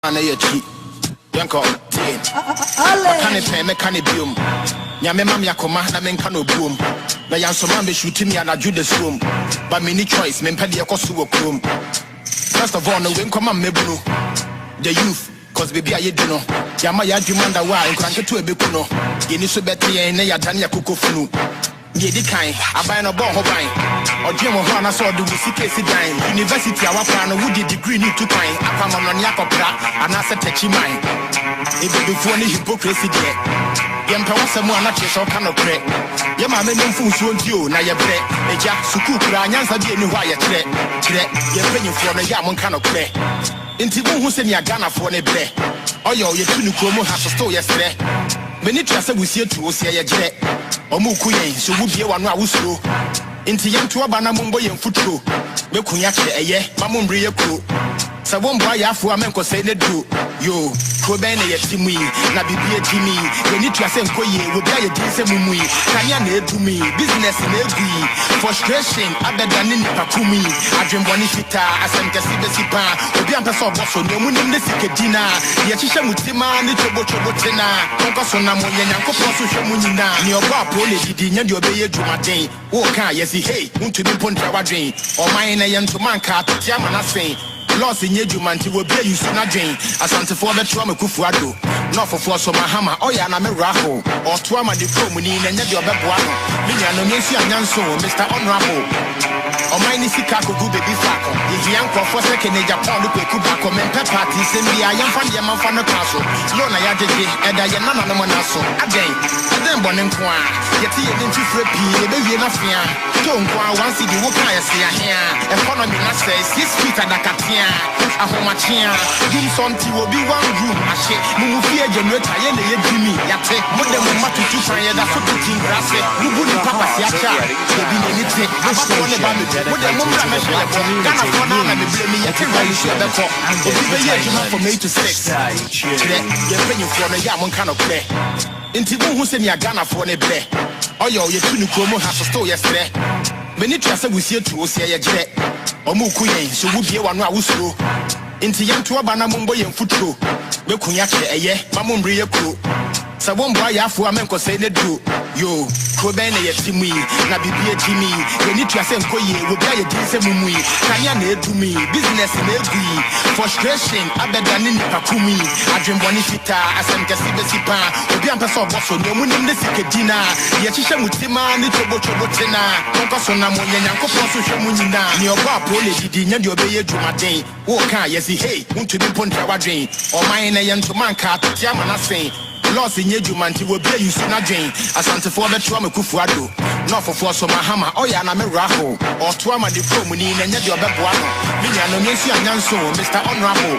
Anayachi, Yanko, Tin, Canipe, Mecanibium, Yamam Yakoma, Namencano boom. The Yansoman be shooting me and I do this room, but many choice, Mempadia Kosu room. First of all, no win command Mebuno, the youth, cause baby I do know, Yamaya Jumanda, why, and crank it to a becuno, Yenisubeti and Nayatania Kukofunu. Yedi kind, I buy no ball hobby. Or Jim Ohana saw the Wissy dime. University, our plan would degree need to kind. I come on Yakopra, and I said, Techi mine. It will be funny hypocrisy there. Yampa was someone not your kind of bread. Yama men fools won't you, now your bread. A jack, Sukura, Yansa, be any wire threat. You're paying for the Yamon kind of play. Intibu who send your Ghana for a play. Oh, your Tunicomo has a store yesterday. Many trust we see to see a jet. Omukuye, so would be one hour slow. Into young to a banamumbo and footro. Mekunyake, a ye, Mamumbre crew. So one boy after a man could say they do. Yo, Kobene, Timmy, Nabi Timmy, you need to send Koye, will be a decent mummy. Kanyane to me, business in every frustration, other than in Pakumi. I dream one ifita, as I'm Cassibesipa, or be under so bosso, no moon in the Sikadina. Yachisha Mutima, Nitobo Chobotina, Tonkasona Moyan, Koposu Shamunina, near Bob, Didi, and your bay to my day. Woka, yes, hey, want to be Pontrawadrin, or mine, I am to Manka, Tiamana Saint. Lost in Yedumanti will be used to Najin, as until for the trauma Kufuado, not for force of Mahama, or Yana Miraho, or Twama de Promuni and Yadio Babuano, Miliano Messi and Yanso, Mr. Honorable, or Mine Sikako Gubi Fako, if Yanko for second in Japan, the Kubako, Mempa Party, send me a young fan Yamafana Castle, Lona Yadi, and Diana Manaso, again, and then Bonemqua, yet he didn't free, baby enough here. Don't go once you walk here, economy not says 6 feet and a catia. A homachia, do something will be one room. I say, Mufia generator, and the Jimmy, Yate, Modern Matu to try that for putting grass, Mubu Papa Siacha, the Binity, I was one about it. What the moment I measure, Ghana for now, and the blame me, I can really share the call. And the year from 8 to 6. You're paying for the Yamon kind of play. Intibu who send your Ghana for a play. Oh, your Tunicomo has a store yesterday. Many trust we see to say a jet. Omukuye, so would be one hour slow. Into young to a banamumbo and footro. Mekunyake, a ye, Mamumbre crew. So one boy after a man could say they do. Yo, Kobene, Timmy, Nabi Jimmy, you need to send Koye, will be a decent mummy. Kanyane to me, business in every frustration, other than in Pakumi. I dream one ifita, as I'm Cassibesipa, will be a person of Bosso, no one in the Sikadina. Yachisha Mutima, Nitobo Chobotina, Tonkasona Moyan, Koposu Shamunina, near Bob, Didi, and your bay to my day. Woka, yes, hey, want to be Pontrawadrin, or mine, and to Manka, Tiamana saying. Lost in Yedumanti will be used to Najin, as until for the trauma Kufuado, not for force of Mahama, or Yana Miraho, or Twama de Promuni and Yadio Babuano, Miliano Messi and Yanso, Mr. Honorable,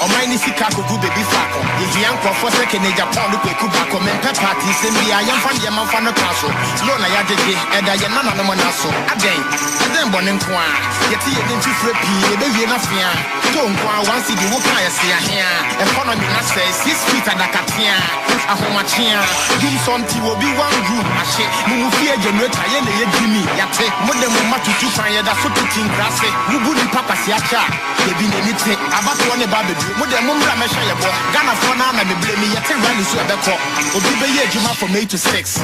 or mine is Sikako Gubi Fako, if Yanko for second in Japan, the Kubako, Mempa Party, send me a young fan Yamafana Castle, Lona Yadi, and Diana Manaso, again, and then Bonemqua, yet he didn't free, baby enough here. Don't go once you walk here, economy not says 6 feet and a catia. A homachia, do something will be one room. I say, Mufia generator, and the Jimmy, Yate, Modern Matu to try that for putting grass, Mubu Papa Siacha, they be anything about one about the Modern Mumra Meshaya, Ghana for now, and the blame yet a rally to the call. Or be a Juma from 8 to 6.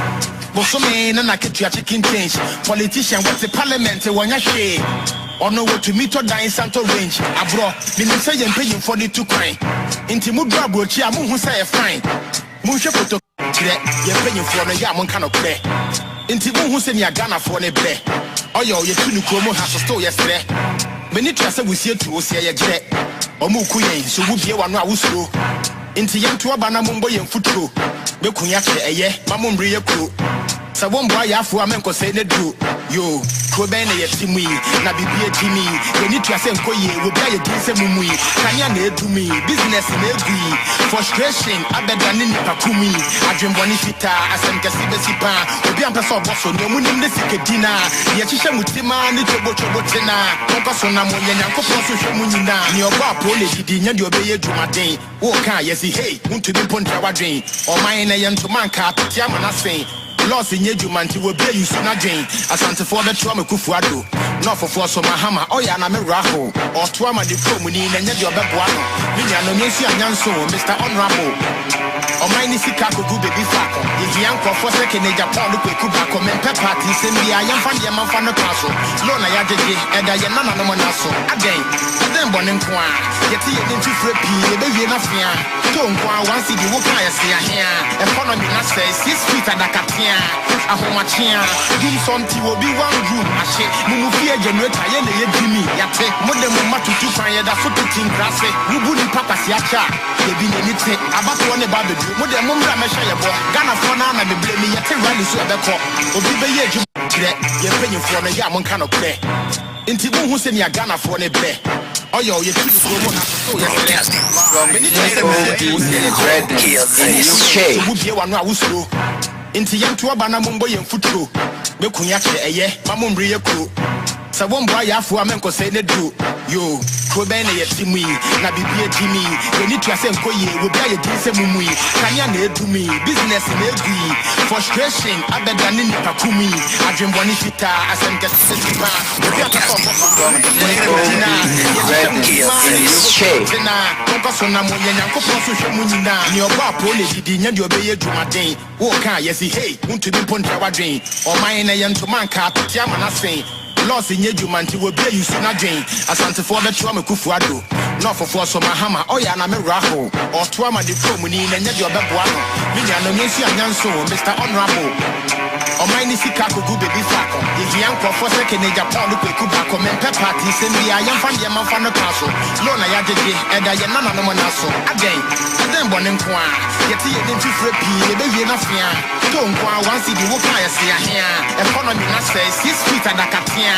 But so many and I get your chicken change. Politician, what's the parliament, one share. Or no way to meet or die in Santo Range. Abroad, Minister and paying for the 2 coin. Into Mudrabo, Chiamu, who say a fine. Musha photo, you're paying for the Yamon kind of play. Into who send your Ghana for a play. Oh, your Tunicomo has a store yesterday. Many trust we see to say a jet. Or Mukuye, so would be one hour slow. Into young to a banamumbo and footro. Mekunyake, a ye, Mamumbre crew. So one boy after a man could say they do. Yo, Kobene, Timmy, Nabi Jimmy, you need to send Koye, will be a decent mummy. Kanyane to me, business in every frustration, other than in Pakumi. I dream one ifita, as I'm Cassibesipa, will be a person of Bosso, no one in the Sikadina. Yachisha Mutima, Nitobo Chobotina, Tonkasona Moyan, Koposu Shamunina, near Bob, Didi, and your bay to my day. Woka, yes, hey, want to be Pontrawadrin, or mine, and to Manka, Tiamana saying. Lost in Yedumanti will be used to Najin, as until for the trauma Kufuado. no for so mahama oya na me raho or to ama the comuni na nya your beboano minya no nsi anyanso Mr. Honorable o mine sika kogu baby fako ye yanko for second Japan ko kuba men party sembi ayamfa de manfa no kaso no na ya dede eda ye nana no naso aden bonen kwa yeti ye nti frepi ye be wie na fia to nkwa wansi di wo kan ye se ahia economy na say 6 feet adakatia ahomachia dum something will be one room ashe mumu fie generator ye na ye dimi yate modem matutu kan ye da so pitin grase wubu ni papa si acha ye bi ni te abato ne ba bedu modem mumra mesha ye bo Ghana for na na beble mi yete rally so ebeko obi be ye djum kire ye penyfo no ya monka no kre inti bu hu se ni Ghana for ne bre oyo ye tu so mo na so ye se wubi wanu awusuro inti yantu aba na mombo ye mfuturo mekunya kire eye mamombre ye kuro sa bombo ayafu amenko se ne du yo ko ben ye timi na bibie timi ye ni to ase nkoye wo bia ye din se mumui kanya na edumi business na egui frustration abeda ni pakumi adwemboni fita asem kese sipa wo bia ka na konka so na mo nyanko so hwe mu nyina ni oba po le didi nya de obeye dwumaden wo kan ye si hey untu bi pontra wadwen o man na ye ntoma nka atia manasen loss in Yejumanti will be you soon again. Asante for the trauma kufuado. Not for so mahama, oya na me raho. Or trauma the comuni and your babuano. Minya no mensi anyanso, Mr. Honorable. O mine sika kogu baby fako. If yanko for second Japan look kuba men party send me I am fan the man fan the castle. Lona ya dede, and I am nana no manaso. Again bonen kwa. Yeti ye nti frepi, ye be ye na fia. Don't go once the woka ya see here. Economy na say 6 feet adakatia.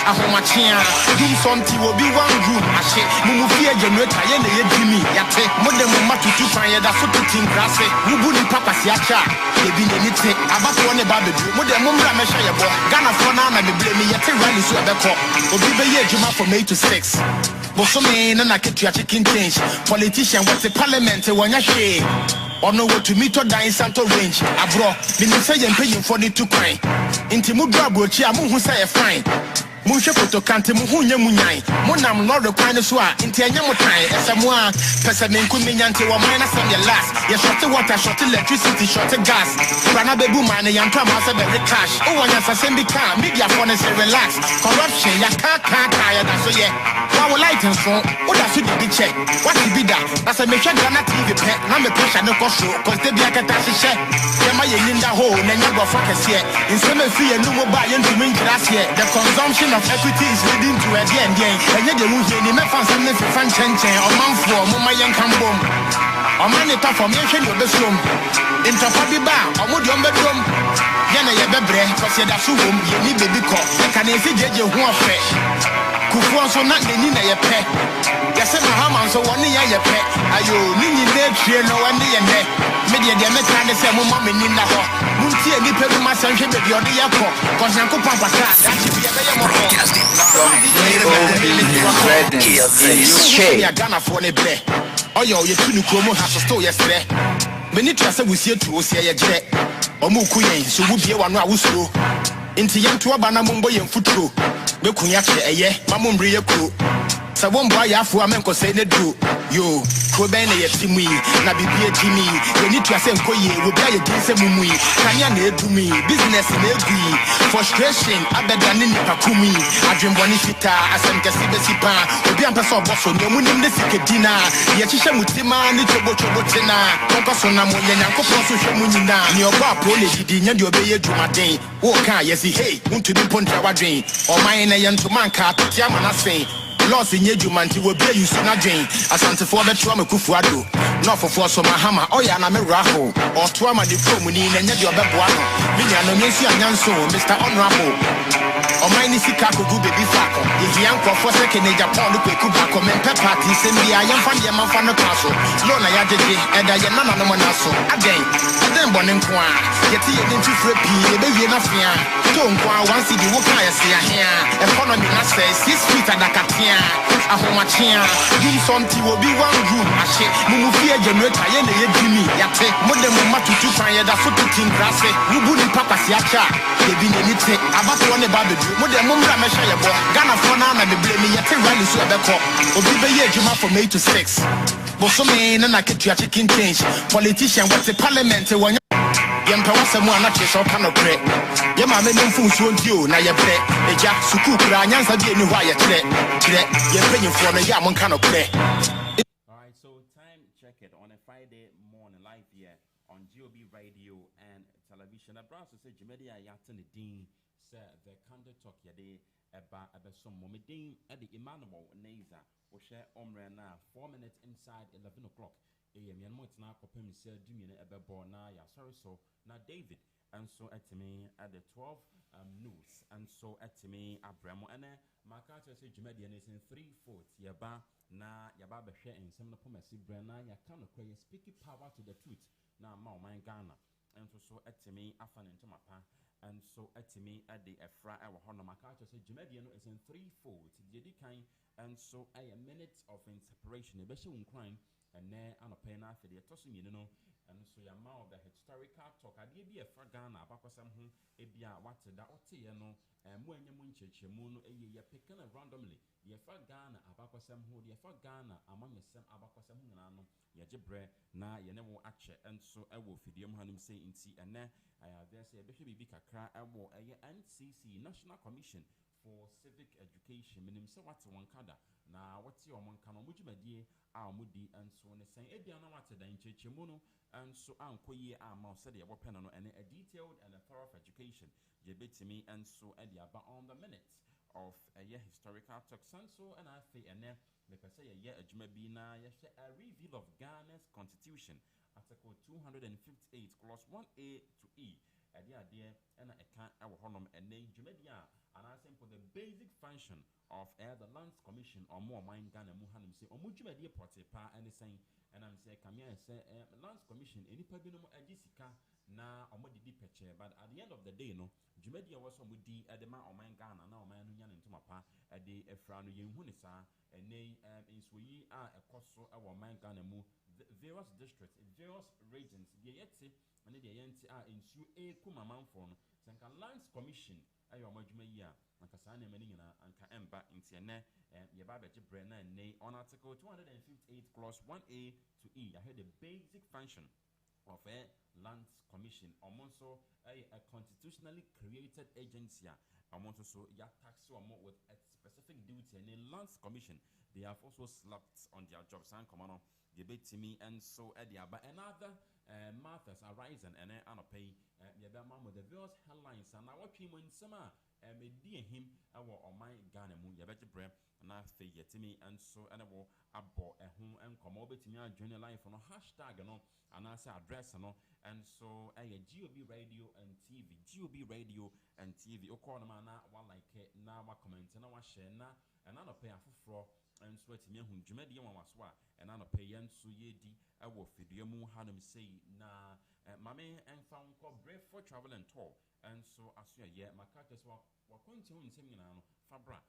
Ahomachia, do something will be one room. Ashe, mumu fie generator ye na ye dimi. Yate, modem matutu kan ye da so pitin grase. Wubu ni papa si acha. Ye bi ni te, abato ne ba bedu. Modem mumra mesha ye bo. Ghana for na na beble me yete rally so ebeko. Obi be ye juma from 8 to 6. Bosome na na ketua chicken change. Politician what the parliament wanya hwe. Ono wo to meet or die santo range. Abro, me say yen paying for the 2 coin. Inti mu do abrochi amu hu say fine. Munche foto kante mu hu nya munyan. Monam no the kwan so a inti anya motan. Esamo a pesa me nku nyante wo man na some your last. Ye short water, short electricity, short gas. Rana bebu man yanto am asa very cash. O wanya sasem bi ka media for say relax. Corruption ya ka ya da so ye. Wa light and so o da so di check. What be that? As I make sure Ghana TV pe na me pressure no go show cause they be akata hye. Ye ma ye ninda ho na nya go focus here. In some free and no mobile into min grass here. The consumption of equity is leading to a end. And yet, you hear the man from the fan chain or man for Mumma Yan Cambom. Or man, it for me, your best room. In Tapabi Bar, or would your bedroom. Yana Yabebre, because you're the room, you need baby call. Can you see you who are fair? Kufuan so not the Nina your pet. Yes, I'm a hammer, so one year your pet. Are you Nini Nature, no one day and there? Media, the American, the same woman in the hall. Munti and Nipper, my son, should be on the airport. Because Uncle Papa, that should be a better broadcasting. Ghana for a play. Oh, you couldn't come has a store yesterday. Many trust we see to see a jet. Or Mukuyen, so would be one hour slow. Into young to a banamumbo and footro. Mekunyake a ye, Mamumbre crew. Sa won boy afu amenko say ne do. Yo, ko ben na ye timi, na bibie timi. We need to asem koye, we bia ye din se mumui. Kanya na edumi, business na egui. Frustration abeda ni pakumi. Adwemboni fita, asem kesi besipa. Obi ampesa oboso, nyamu nim ne sikedina. Ye chiche mutima ni chobo tina. Konka so na mo ye nyanko so hwe mu nyina. Ni oba pro le didi nya de obeye dwumaden. Wo kan ye si hey, untu bi pontra wadwen. O man na ye ntoma nka atia manasen. Loss in Yejumanti will be you soon again. Asante for the trauma kufuado. Not for so mahama, oya na me raho. Or trauma the comuni and your babuano. Minya no mensi anyanso, Mr. Honorable. O mine sika kogu baby fako. If yanko for second Japan look kuba men party send me I am fan the man fan the castle. Lona ya dede, and I am nana no manaso. Again bonen kwa. Yeti ye nti frepi, ye be ye na fia. Don't go once the woka ya see here. Economy na say 6 feet adakatia. Ahomachia, do something will be one room. Ashe, mumu fie generator ye na ye Jimmy yate modem matutu kwan ye da so pitin krase wubu ni papa siacha ye bi ne nite abato ne ba bedu modem mumra mehwe ye bo Ghana fo na na bebre mi yete rally so ebeko obi be ye adwuma from 8 to 6 bosome na ketua chicken change politician what the parliament won yempa wasemu anache so kano kre ye ma me mfu so ntio na ye bre eja suku kura nyansa bi eni ho aye kire ye penyimfo no ya mon kano kre. Alright, so time check it on a Friday morning live here on GOB radio and television. A brass say Jimedi Ayatani Dean said the candle talk yade eba some momedin at the Emmanuel Neza or share omrena 4 minutes inside 11 o'clock AM. Yan motina kopem said Jimmy ebe borna ya sorry so now David and so at me at the 12 news and so at me Abramo and Makato say Jimedi is in 3/4 yaba na yaba be hwe ensem no pomasi brana ya kan no kweye speaking power to the truth na ma o man Ghana and so etimi afane ntoma pa and so etimi ade efra e wo hono maka to say Jimedi no is in 3/4 di kan and so a minute of inspiration e be hwe nkwan ene anope na afede to so nyine no and so ya ma of the historical talk ade bi efra Ghana abakosam ho e bia wate da ote no mo anyam nchechemu no eye ya pick na randomly ye fa Ghana abakosam ho ye fa Ghana amanyesem abakosam ho na no ye gibre na ye ne wo ache enso ewo fidiem hanum say nti ene there say be hwe bibi kakra ewo eye NCC National Commission for Civic Education minim se wate won kada na wate o mon kana mujumadi a omudi enso ne sen ebia na wate dan nchechemu no enso ankoyi ama se de ye wo pena no ene a detailed and a thorough education ye betimi enso e de aba on the minute of a historical talk so and I say and me pese ye adwuma bi na ye hwe a review of Ghana's constitution article 258 clause 1A to E ade and I can I will honom and name Jumedia and I say for the basic function of the Lands Commission or more mine Ghana mu hanum say omujumedia porte pa and saying and I'm say come here say Lands Commission any pabinum adisika na omodidi peche but at the end of the day no Jumedia was omudi edema o man Ghana na o man no nya ntoma pa ade efra no yenhu ne sa ene insoyi a ekoso e wo man Ghana mu various districts various regions de yete ane de yenti a insu e kuma manfo no senka Lands Commission ayo amadwuma yi a anka sa na mani nyina anka emba nti ene ye ba beje bre na ne on article 258 clause 1A to E I heard the basic function of a Lands Commission also a constitutionally created agency so ya tax with a specific duty and in Lands Commission they have also slapped on their jobs and come on debate to me and so but another matters arising and pay the various headlines and what we when summer me him our my Ghana mu ya beje bre na fe yetimi and so and abo ehun and come over to me join life on hashtag no and I say address no and so GOB radio and TV GOB radio and TV o call na one like na wa comment na wa share na and na pay afufro and so etimi ehun dwumade wan waso a and na pay yan so yedi ewo fidua mu hanum say na mame enfa nko brave for travel and tour and so aso ye makates wa continue nsem nyina no fabra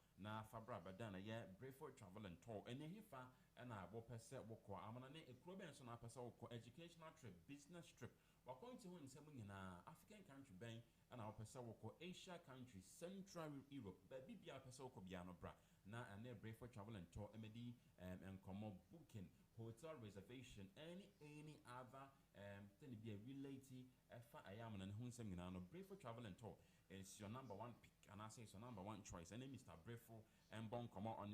badana ye brave for travel and tour and hifa and abo pese woko amana ne ekro ben so na pese woko educational trip business trip wa continue nsem nyina African country ben and abo pese woko Asia country Central Europe baby bia pese woko bia no bra na and brave for travel and tour emedi and common booking hotel reservation any other thing be a related fa ayam and hun sem nyina no brave for travel and tour is your number one pick and I say it's your number one choice and Mr. Brefo and bon come on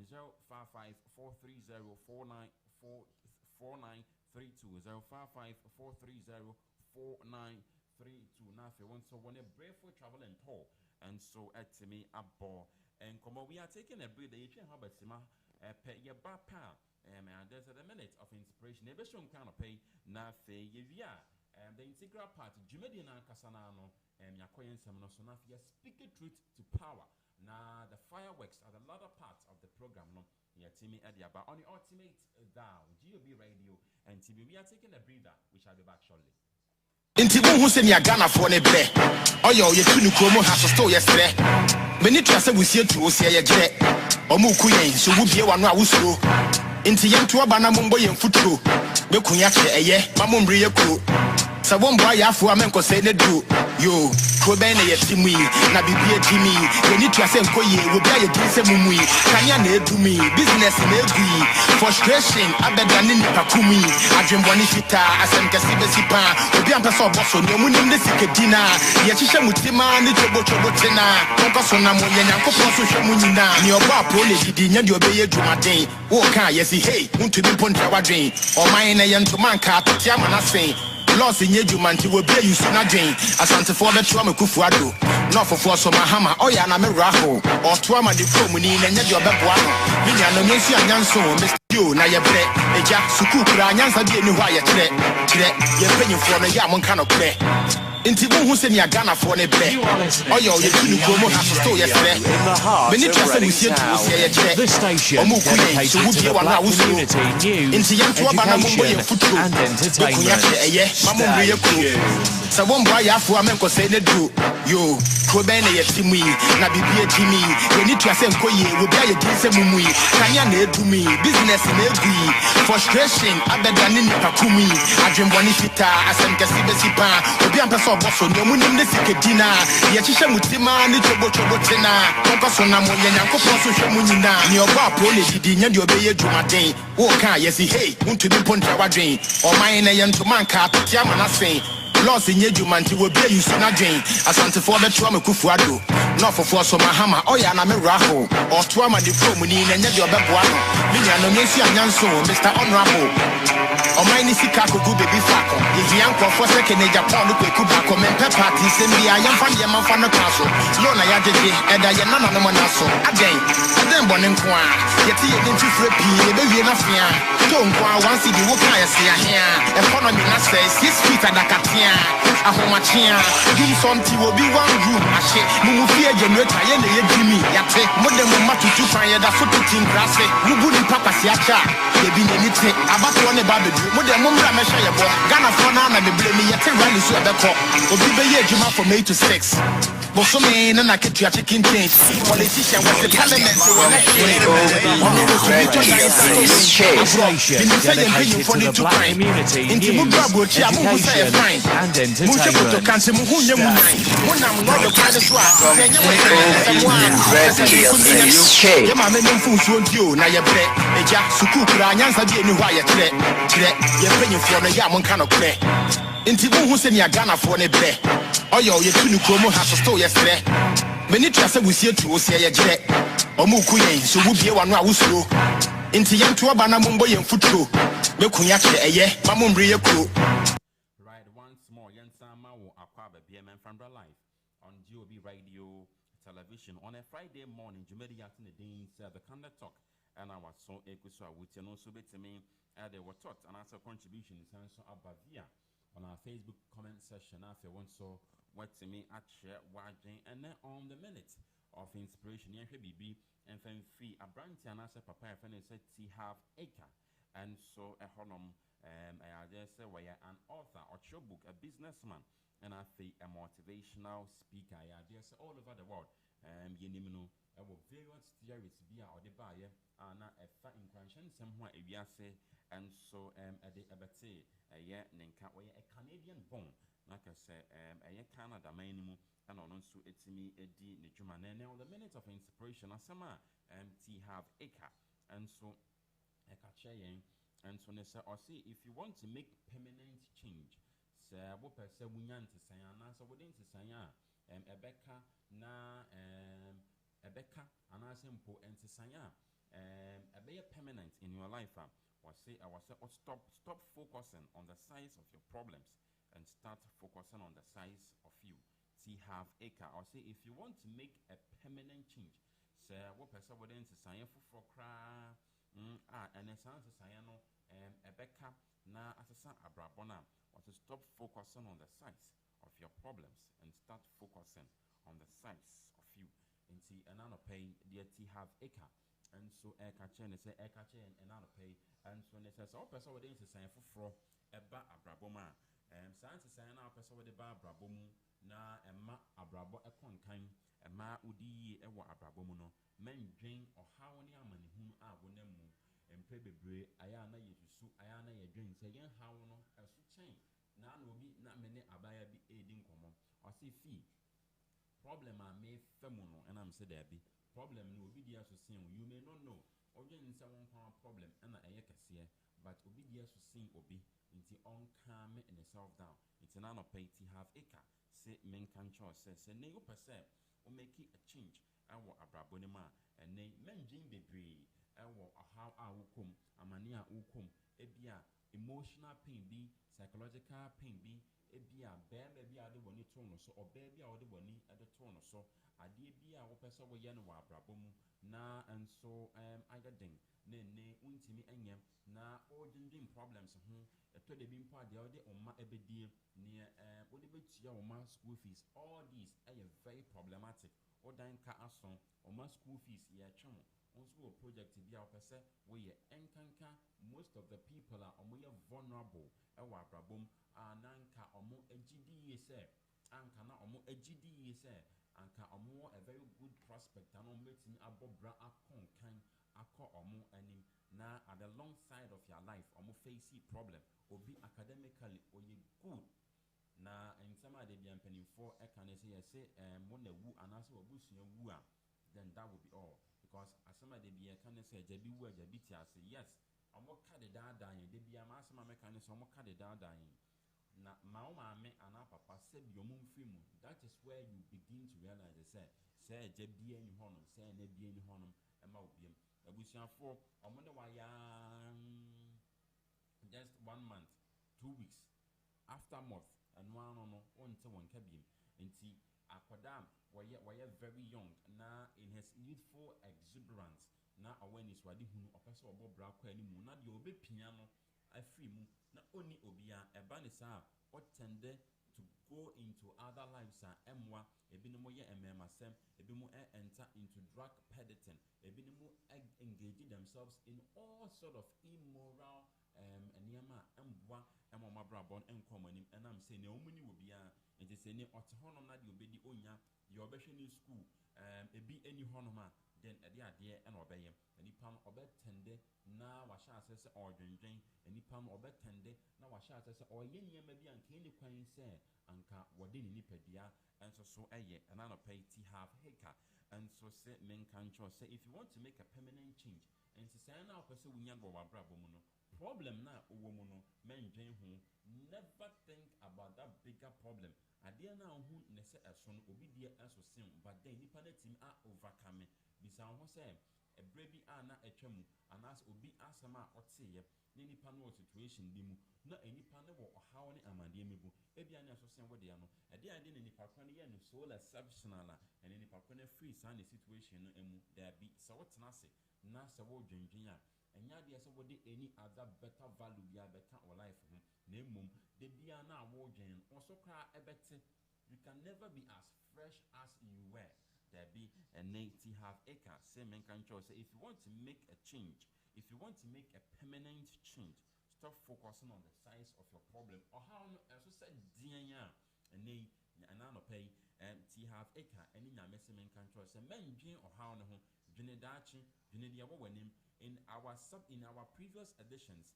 055-430-4932 055-430-4932 now if you want so when a Brefo travel and tour and so at me abo and come on we are taking a break you can have a sima pe your bapa and there's a minute of inspiration ebe show kind of pay na fe yevia the integral part Jumedi na kasanano yakoyen semno so na fe speak the truth to power na the fireworks are the latter part of the program no ya timi ediaba on the ultimate down GOB radio and TV we are taking a breather we shall be back shortly. Inti hu se ni Ghana fo ne bre oyo ye tunu kromo ha so sto yesre meni tua se wusie tu osie ye gere omu ku yen so wubie wano a wusuro inti yentu oba na mombo yen futuro Bekunya che eye, mamumri ye ku. Sa one boy afu amenko say ne do. Yo, Kobe ne ye timui, na bibie Jimmy. You need to say koye, we be ye dinse mumui. Kanya ne do me, business ne gui. Frustration, abeda ni pakumi. Adwem boni fita, asem kesi besipa. Obi ampeso bosso, no munim ne sikedina. Ye chishe mutima ni chobo tena. Konka so na mo ye nyankopon so hwe munyina. Ni oba pro le didi nya de obeye dwumaden. Wo kan yesi hey, untu bi pontra wadwen. O man na ye ntoma nka atia manasen. Loss in Yejumanti will be you soon again. Asante for the trauma kufuado. Not for so mahama, oh yeah, na me raho. Or trauma the comuni and your babuano. Minya no mensi and yanso, Mr. You, na ye bre. Eja, sukukura, nyansa be ni why ye tre. Ye penny for the yamon kind of play. Inti who send ya Ghana for ne ble. Oh yo, you couldn't go more has to store yesterday. Many trust we see to see a check. This station dedicated to the black community, news, education and entertainment. So one boy afu amenko say ne do. Yo, Kobe ne ye timui, na bibie Jimmy. You need to say koye, we be ye dinse mumui. Kanya ne do me, business ne gui. Frustration, abeda ni pakumi. Adwem boni fita, asem kesi besipa. Obi ampeso bosso, no munim ne sikedina. Ye chishe mutima ni chobo tena. Konka so na mo ye nyankopon so hwe munyina. Ni oba pro le didi nya de obeye dwumaden. Wo kan yesi hey, untu bi pontra wadwen. O man na ye ntoma nka atia manasen. Loss in Yejumanti will be you soon again. Asante for the trauma kufuado. Not for so mahama, oh yeah, na me raho. Or trauma the comuni and your babuano. Minya no mensi and yanso, Mr. Honorable. O mine is Sikako baby fako. If the uncle for second in Japan, look at Kubako, men party, send me a young fan, yaman fan of castle. Lona Yadji, and I am none of Manasso. Again, and then Boninqua. Yet he didn't feel the baby enough here. Don't go once if you walk I see here. Economy not say 6 feet at the Katia. A homachia. You something will be one room. I say, Mumufia generator, and the Jimmy. Yate, modern Matu to find that sort of thing grass. Mubuni Papa Siacha. They be anything about one about the modern Mumra Meshaya. Ghana for now, and the blame me yet rally so the cop. Will be a Juma from 8 to 6. But so many and I get your chicken change. Politician was the parliament. Station dedicated to the black community, news, education and entertainment. Oh yo, you couldn't come has to store yesterday. Many trust we see to see a jet. Or Mukuyen, so would be one hour slow. Into young to a banamumbo and footro. Mekuyache, a ye, Mamumri crew. Right, once more, Yansama will acquire BMN from the life on GOB radio, television on a Friday morning. Jumedi at the Dean said the Kanda talk, and I was so equal with you know, so bit to me. They were taught and answer contributions and so Abavia on our Facebook comment section. After one so what to me at share watching and then on the minute of inspiration. Yeah, BB and then fee a branch and answer papa and said he have acre and so a honum I just say where an author or show book, a businessman, and I feel a motivational speaker. I just all over the world. You know, our various theories be out the buyer and a fat inquisition somewhere if you say and so at the abate a year Ninka way a Canadian bone. Like I say, a year Canada minimum and on so it's me a D Nijuman and now the minute of inspiration as summer T have acre and so a catching and so they say or see if you want to make permanent change. Say what per se winyan to say and answer within to say a becca na a becca and I simple and to say a be permanent in your life or say I was stop focusing on the size of your problems and start focusing on the size of you. See have acre or say if you want to make a permanent change say what per se within to say for cry and a sound to say no a becca na asasa abrabona or to stop focusing on the size of your problems and start focusing on the size of you. And see an pay the T have acre and so air catcher and say air catcher and another pay and so they say all person within to say for a ba abraboma science say now person with the ba abrabomu na emma abrabo e konkan emma udi e wo abrabomu no men dwen or how ni amani hu a wonam and pray bebre ayana yesu ayana ye dwen say yen hawo no eso chen na na obi na mene abaya bi edin komo o say fi problem a me femu no and am say there be problem no obi dia so sin you may not know odwen say won kwa problem na eye kase but obi dia so sin obi nti on calm in self down nti na no pay ti have acre say men can choice say ne you perceive o make a change awo abrabo ne ma ene menjin bebre ewo how awukom amane a wukom ebia emotional pain bi psychological pain bi ebia bema bia de woni to no so oba bia wo de woni de to no so ade bia wo pese wo ye no wa abrabo mu na enso agaden ne untimi enyem na odindin problems ho eto de bi mpo ade ode omma ebedie ne wo de betua omma school fees all these are very problematic odan ka aso omma school fees ye twem also a project bia opese we enkanka most of the people are omoye vulnerable ewa abrabom ananka omo agidi say anka na omo agidi say anka omo a very good prospect and on meeting abobra akonkan akọ omo anim na at the long side of your life omo face problem obi academically oye good na nsama de bia mpanimfo e kan say mo na wu anase obusua wu a then that will be all because asema de bia kan say jabi wu jabi ti ase yes omo ka de daadan de bia ma asema me kan say omo ka de daadan na ma o ma me ana papa say bi omo mfimu that is where you begin to realize say jabi ani hono say na bi ani hono e ma obiem abusuafo omo de wa ya just 1 month 2 weeks after month and one no onte won ka biem nti akoda were very young na in his youthful exuberance na awareness wadi hunu opese obo bra kwa ni mu na de obepia no afri mu na oni obia eba ne sa o tende to go into other lives emwa ebinom ye ememasem ebinom enter into drug peddling ebinom engage themselves in all sort of immoral eniyama embwa emoma brabon enkomanim enam say ne omuni obia nti say ne otehono na de obedi onya de obehwe ni school ebi eni honoma then ade na obeye nipa no obetende na wahye asese odwendwen nipa no obetende na wahye asese oye niyama bi anka ni kwan se anka wode ni nipadua enso so eye na no pay ti have heka enso say men can say if you want to make a permanent change and say na opese wunya go wabrabo mu no problem na owo mu no menjwen ho never think about that bigger problem ade na ho ne se eso no obi die eso sim but then nipa na team a overcome bisa ho say ebre bi ana etwam anas obi asama oteye ne nipa no situation bi mu na enipa ne wo ohaw ne amade mebu ebia na eso sim wo de no ade ne nipa kwan ye no so exceptional na ene nipa kwan free san situation no emu there be so what na se na se wo dwendwen a enya de se wo de any other better value bia beka o life ho na emom de bia na wo dwen oso kra ebete you can never be as fresh as you were there be a native have acre say men can say if you want to make a change if you want to make a permanent change stop focusing on the size of your problem or how so said dianya and no pay ti have acre any nyame say men can say men dwen or how no ho dwene dachi dwene dia wo wanim in our previous editions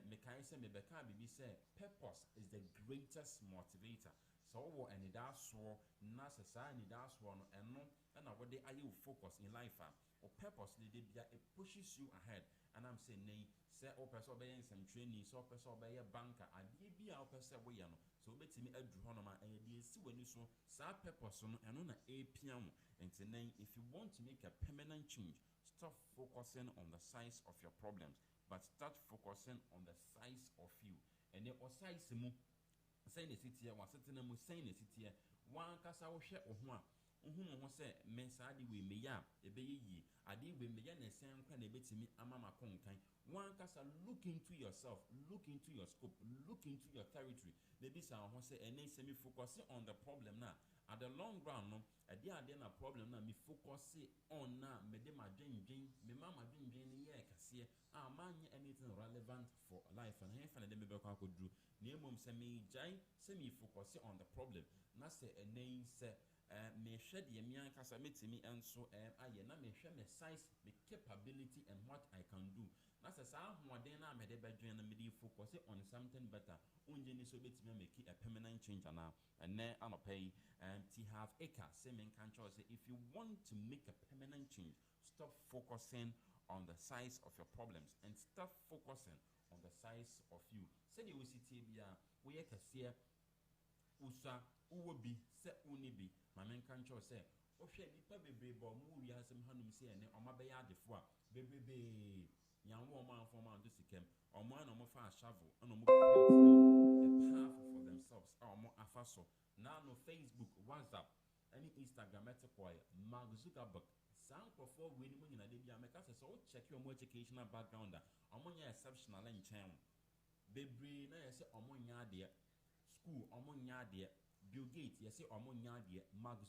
mekai say mebeka bibi say purpose is the greatest motivator so wo and that so na sesa ni that so no eno na wo de aye focus in life or purpose le de bia it pushes you ahead and I'm saying nay say o person be yen some training so person be ye banker ade bia o person wo ye no so betimi adu hono ma e de esi wani so sa purpose no eno na apia mo enti nay if you want to make a permanent change stop focusing on the size of your problems but start focusing on the size of you and the size mu say the city wa setena mu say the city wan kasa wo hwe ho a ohun ho say men sa de we meya ebeye yi ade we meya na sen kwa na betimi amama konkan wan kasa look into yourself look into your scope look into your territory they be say ho say ene semi focusing on the problem na at the long run no ade na problem na me focus on na me de ma dwendwen me mama dwendwen ni ye kase amanye anything relevant for life and here for them be kwa kodru na emom se me jai se me focus on the problem na se enen se me share the mian kasa metimi enso aye na me hwɛ me size, me capability and what I can do. Na say sa hoɔden na me de bedwen na me dey focus on something better. Unje ni so betimi make a permanent change ana ene anopay to have eka say men can say if you want to make a permanent change, stop focusing on the size of your problems and start focusing on the size of you. Say the UCT bia we kase usa uwobi se unibi ma men kan cho say ohwe nipa bebre bo mu wi asem hanum se ene omabeya adefo a bebrebe yanwo ma afoma ando sikem omo na omo fa shovel na omo create a path for themselves omo afaso na no Facebook, WhatsApp, any Instagram etikoy Mark Zuckerberg for we ni na dey bia make say so check your educational background omo nya exceptional nchen bebre na say omo nya de school omo nya de Bill Gates say omo nya de Mark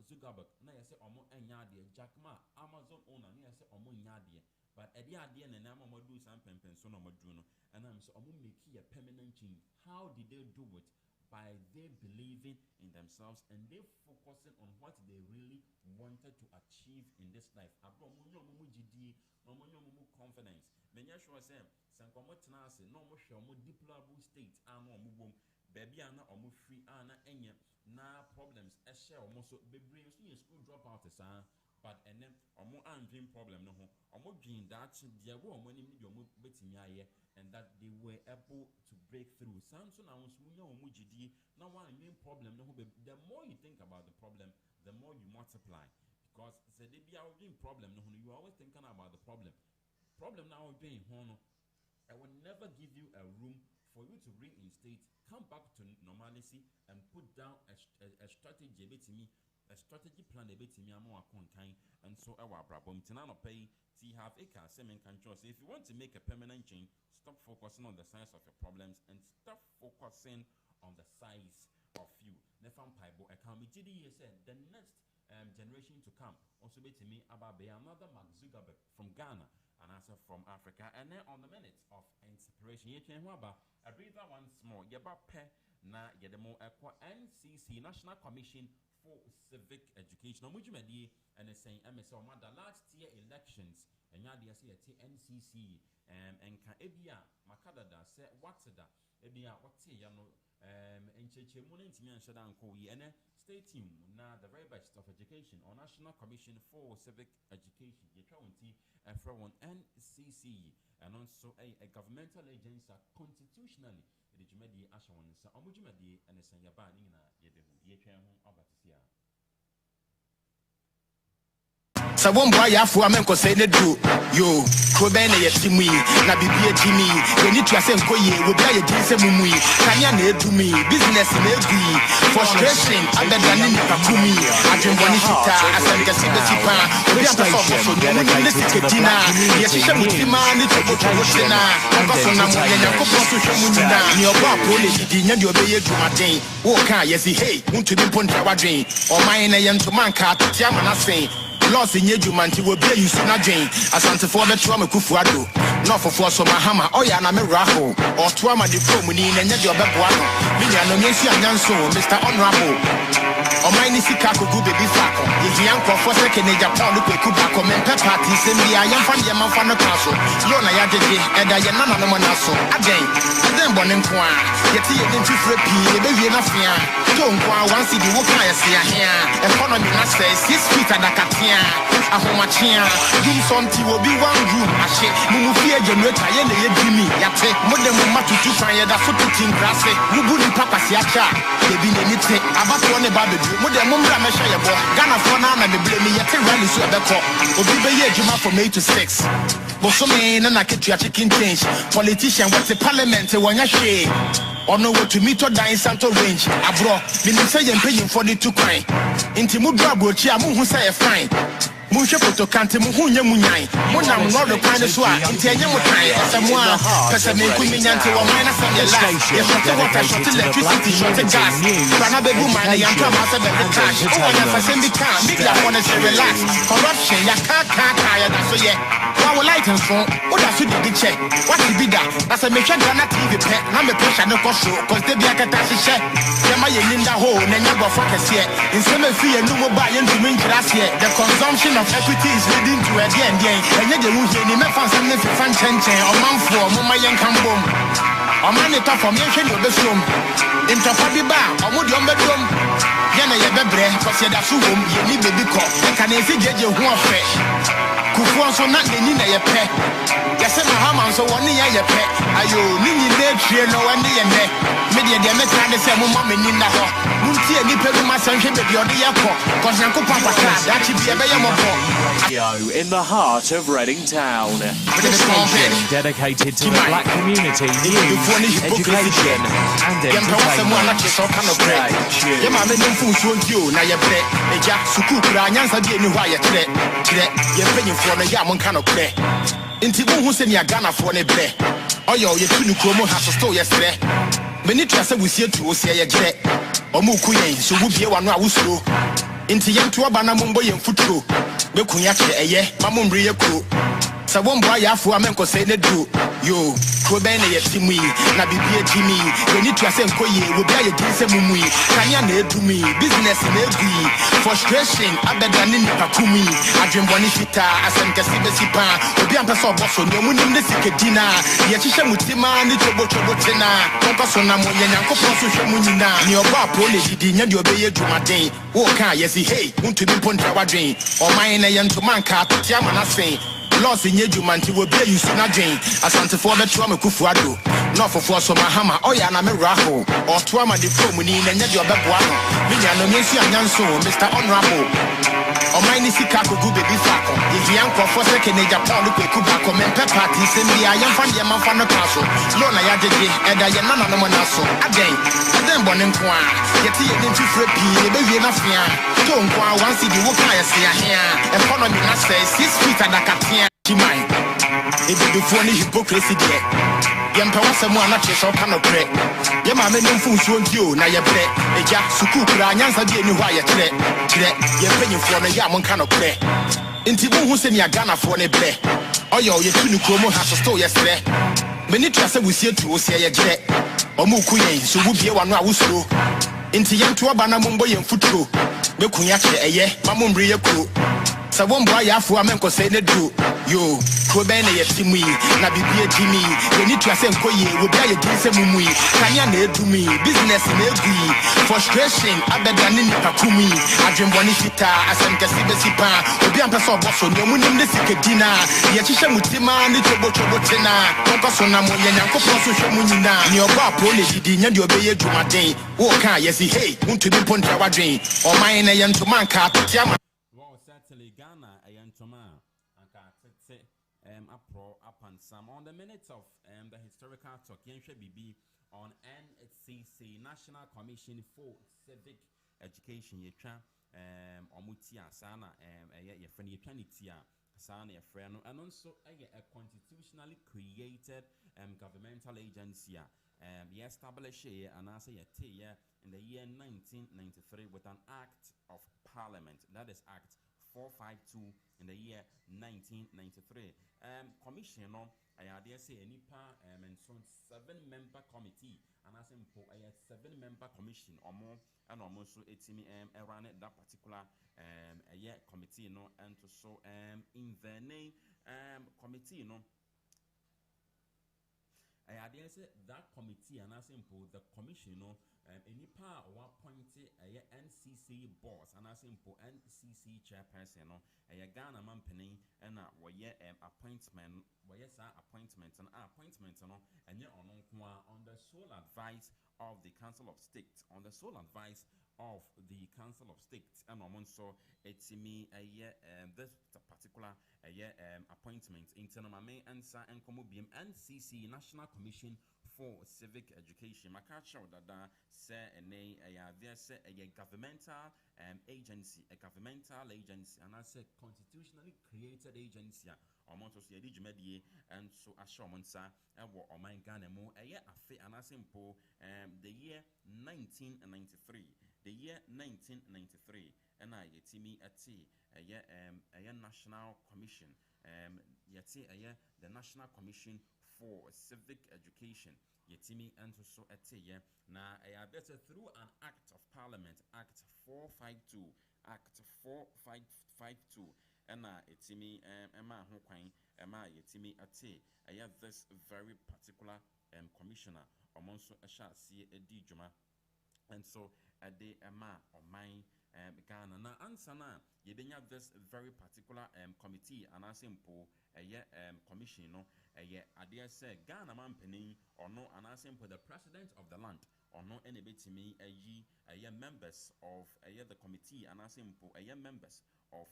Zuckerberg na say omo nya de Jack Ma Amazon owner na say omo nya de but ade na na omo do some pempen so no omo do no and am say omo make a permanent change. How did they do it? By they believing in themselves and they focusing on what they really wanted to achieve in this life. Abo munyo mumu gidi, munyo mumu confidence. Menya sure say sankomo tenase no mo hwe mo deplorable state ano mo bom. Baby ana omo free ana enye na problems e share omo so bebre so ye school drop out sa but and then omo andwin problem no ho omo dwin that dia wo omo nim di omo betimi aye and that they were able to break through. Samson and now one main problem. The more you think about the problem, the more you multiply. Because the problem, you are always thinking about the problem. Problem now being I will never give you a room for you to reinstate, come back to normalcy, and put down a strategy a strategy plan a bit to me and so our problem tinano pay to have a semen control. So if you want to make a permanent change, stop focusing on the size of your problems and start focusing on the size of you. Nefam Paibo account said the next generation to come also be to me about another Mark Zuckerberg from Ghana and also from Africa. And then on the minutes of inspiration, you can about a breather once more. Yaba pe na yedemo NCC National Commission for Civic Education. And it's saying MSO the last year elections and yadia say NCC and can ebia makadada say what's that ebia what's yano and cheche munenti me anshada anko yi and stay tuned na the very best of education or National Commission for Civic Education you try for one NCC and also a governmental agency constitutionally the jumedi ashawan sa omujumedi and say yaba ni na yebehu ye twa ho abatisia. So one boy afu amenko say ne do yo kobe na yetimi na bibie timi we need to asem koye we bia ye din se mumui kanya na edumi business na egui frustration abedani ni kakumi adwemboni fita asem kesi besipa we am so so do ni sikedina ye hye mutima ni toboto wotina ngoso na mo ye yakopon so hwe munyina ni obo apole yidi nya de obeye dwumaden wo kan ye si hey untumi pontra wadwen o man na ye ntoma nka atia manasen loss in Yejumanti will be you soon again. Asante for the trauma kufuado. Not for so mahama, oh yeah, na me raho. Or trauma the phone in and your babuano. Million no Messi and Yanso, Mr. Honorable. Or my Nisikaku baby flaco. If the uncle for second age of town, look at Kubako, men parties in the I am from the Amafana Castle. Lona Yadi, and I am not a monaso. Again, then Bonin Qua. Yet he didn't free P, baby enough here. Don't go once you walk I see here. Economy must say 6 feet and a catia. A homachia. Do something will be one room. I say, Mumufia generator, ye Jimmy. Yate, modern Matu to try that foot in grass. Mubuni Papa Siacha. They be anything about one about the modern Mumra Meshaya boy. Ghana for now and the blame yet rally so the cop. Obi Juma from 8 to 6. But so many and I get your chicken change. Politician, what's the parliament? One shade. Or no what to meet or die in Santo Range. Abro, meaning say and paying for the 2 coin. Into Mubrabo, Chiamu who say a fine. Mushapoto Kante Muhunya Munyai. Munam not the kind of swag. Into a young time. Someone, Pesame Kuminante or minus on your life. If you want to short electricity, short gas. Ranabe Woman, a young Thomas about the cash. Oh, I never send the car. Maybe I want to say relax. Corruption, ya can't hire that so yeah. our light and phone. What I should be check. What to be that? That's a mission Ghana TV pet. Now me pressure no cost cause they be a catastrophe. Yama Yelinda Ho, Nanyaba focus here. In some fee and no buy into Minch last year. The consumption of equity is leading to a end game. And yet, you will hear me fan something for fan chen or man for Mama Yan Cambom. Or man, it off for me, and you'll be soon. In Tapabi Bar, or would you bedroom? Yana Yabebre, because you're the Sugum, you need baby cop. And can I see you who are fresh? Kufuan so not the Nina your pet. Yes, I'm a hammer, so one year your pet. Are you Nini there? No one day and there. Media, the American, the same woman in the hall. Munti and Nipper, my son, should be your dear cop. Because Uncle Papa, that should be a better in the heart of Reading Town. The station dedicated to the black community, news, education and entertainment. Many trust we see to say a jet or Mukuyen, so would be one hour slow. Into young to a banamumbo and footro. Bekunyake a ye, Mamum Ria Crew. So one boy after a man could say they do. Yo, Kobene Timmy, Nabi Timmy, when you trust and Koye, will be a decent mummy. Kanya to me, business in every frustration, other than in Pakumi. I dream one ifita, as I'm Cassibasipa, will be a person of Boston, no one in the Sikadina, Yatisha Mutima, Nito Botina, Tokasona Moyan, Koposu Shamunina, your bar, Poli, Dina, your bay to my day. Walk, yes, hey, want to be Pontra Wadrin, or mine a young to Manka, Tiamana saying. Lost in Yedumanti will be you soon again. As Santa for the Trauma Kufuado. Not for force of Mahama, or Yaname Raho, or Tuama de Pomuni, and Yadio Babuano. Millian Messi and Yanso, Mr. Honorable. Or mine is Sikako Gubi Bifako. If Yanko for second age upon the Kubako, men Pepati, send me a young fan, Yaman Fana Castle. Lona Yadji, and Diana Manasso. Again, then Bonin Qua. Yet he didn't free, baby, enough here. Don't go once you walk I see here. Economy, I say 6 feet and a cat. Timai, it be before any hypocrisy there. Yampa someone not so kind of pray. Yama many fools won't you, now you play. A jack Sukura, Yansa, be any wire today. You're paying for a Yaman kind of play. Intibu who send your Ghana for a play. Oh, your Tunicomo has a store yesterday. Many trust we see to say a jet. Or Mukuyen, so would be one hour slow. Into young to a banamumbo and footro. Bekunyake a ye, Mamum Crew. So one boy after a man could say they do. Yo, Kobene Timmy, Nabi Timmy, you need to send Koye, will be a decent mummy. Kanya to me, business in every frustration, other than in Pakumi. I dream one ifita, as I'm Cassibasipa, will be a person of Boston, no one in the Sikadina. Yatisha Mutima, Little Botina, Tokasona Moyan, Koposu Shamunina, your bar, Poli, Dina, your bay to my day. Walk, yes, hey, want to be Pontra Wadrin, or mine a to Manka, Tiama. Ghana, a Yantoma, and up and some on the minutes of the historical talk, Yansha BB on NCC, National Commission for Civic Education, Yetra, Omutia, Sana, your friend Yanitia, Sana, your friend, and also a constitutionally created governmental agency. Established and I say in the year 1993 with an Act of Parliament, that is Act 452 in the year 1993. Commission I dare say any and so 7-member committee and as in a 7-member commission or more and almost it's me around that particular committee and to so in the name committee I dare say that committee and as in the commission any part or appointed a NCC boss and as in NCC chairperson a Ghana Mampany and appointment appointment and on the sole advice of the Council of State and also it's me this particular appointment internal answer and NCC National Commission for Civic Education. Makacha that say a governmental agency, and I say constitutionally created agency. Omonto so yedi jumedie and so ashomonsa ewo oman Ghana mu afe anasimpo the year 1993 and I yetimi ati national commission yɛte the National Commission for Civic Education yɛtimi ɛnso so ɛte na better through an act of parliament, Act 452 ɛna ɛtimi ɛma ho kwan ɛma yɛtimi ate this very particular commissioner ɔmo nso ɛhyɛ aseɛ ɛdi dwuma. And so de ɛma ɔman Ghana na ansa na yɛbɛnya this very particular committee anaasɛ mpo commission no adeɛ sɛ Ghana mampanin ɔno anaasɛ mpo the president of the land ɔno ɛna ɛbɛtumi ayi members of the committee anaasɛ mpo members of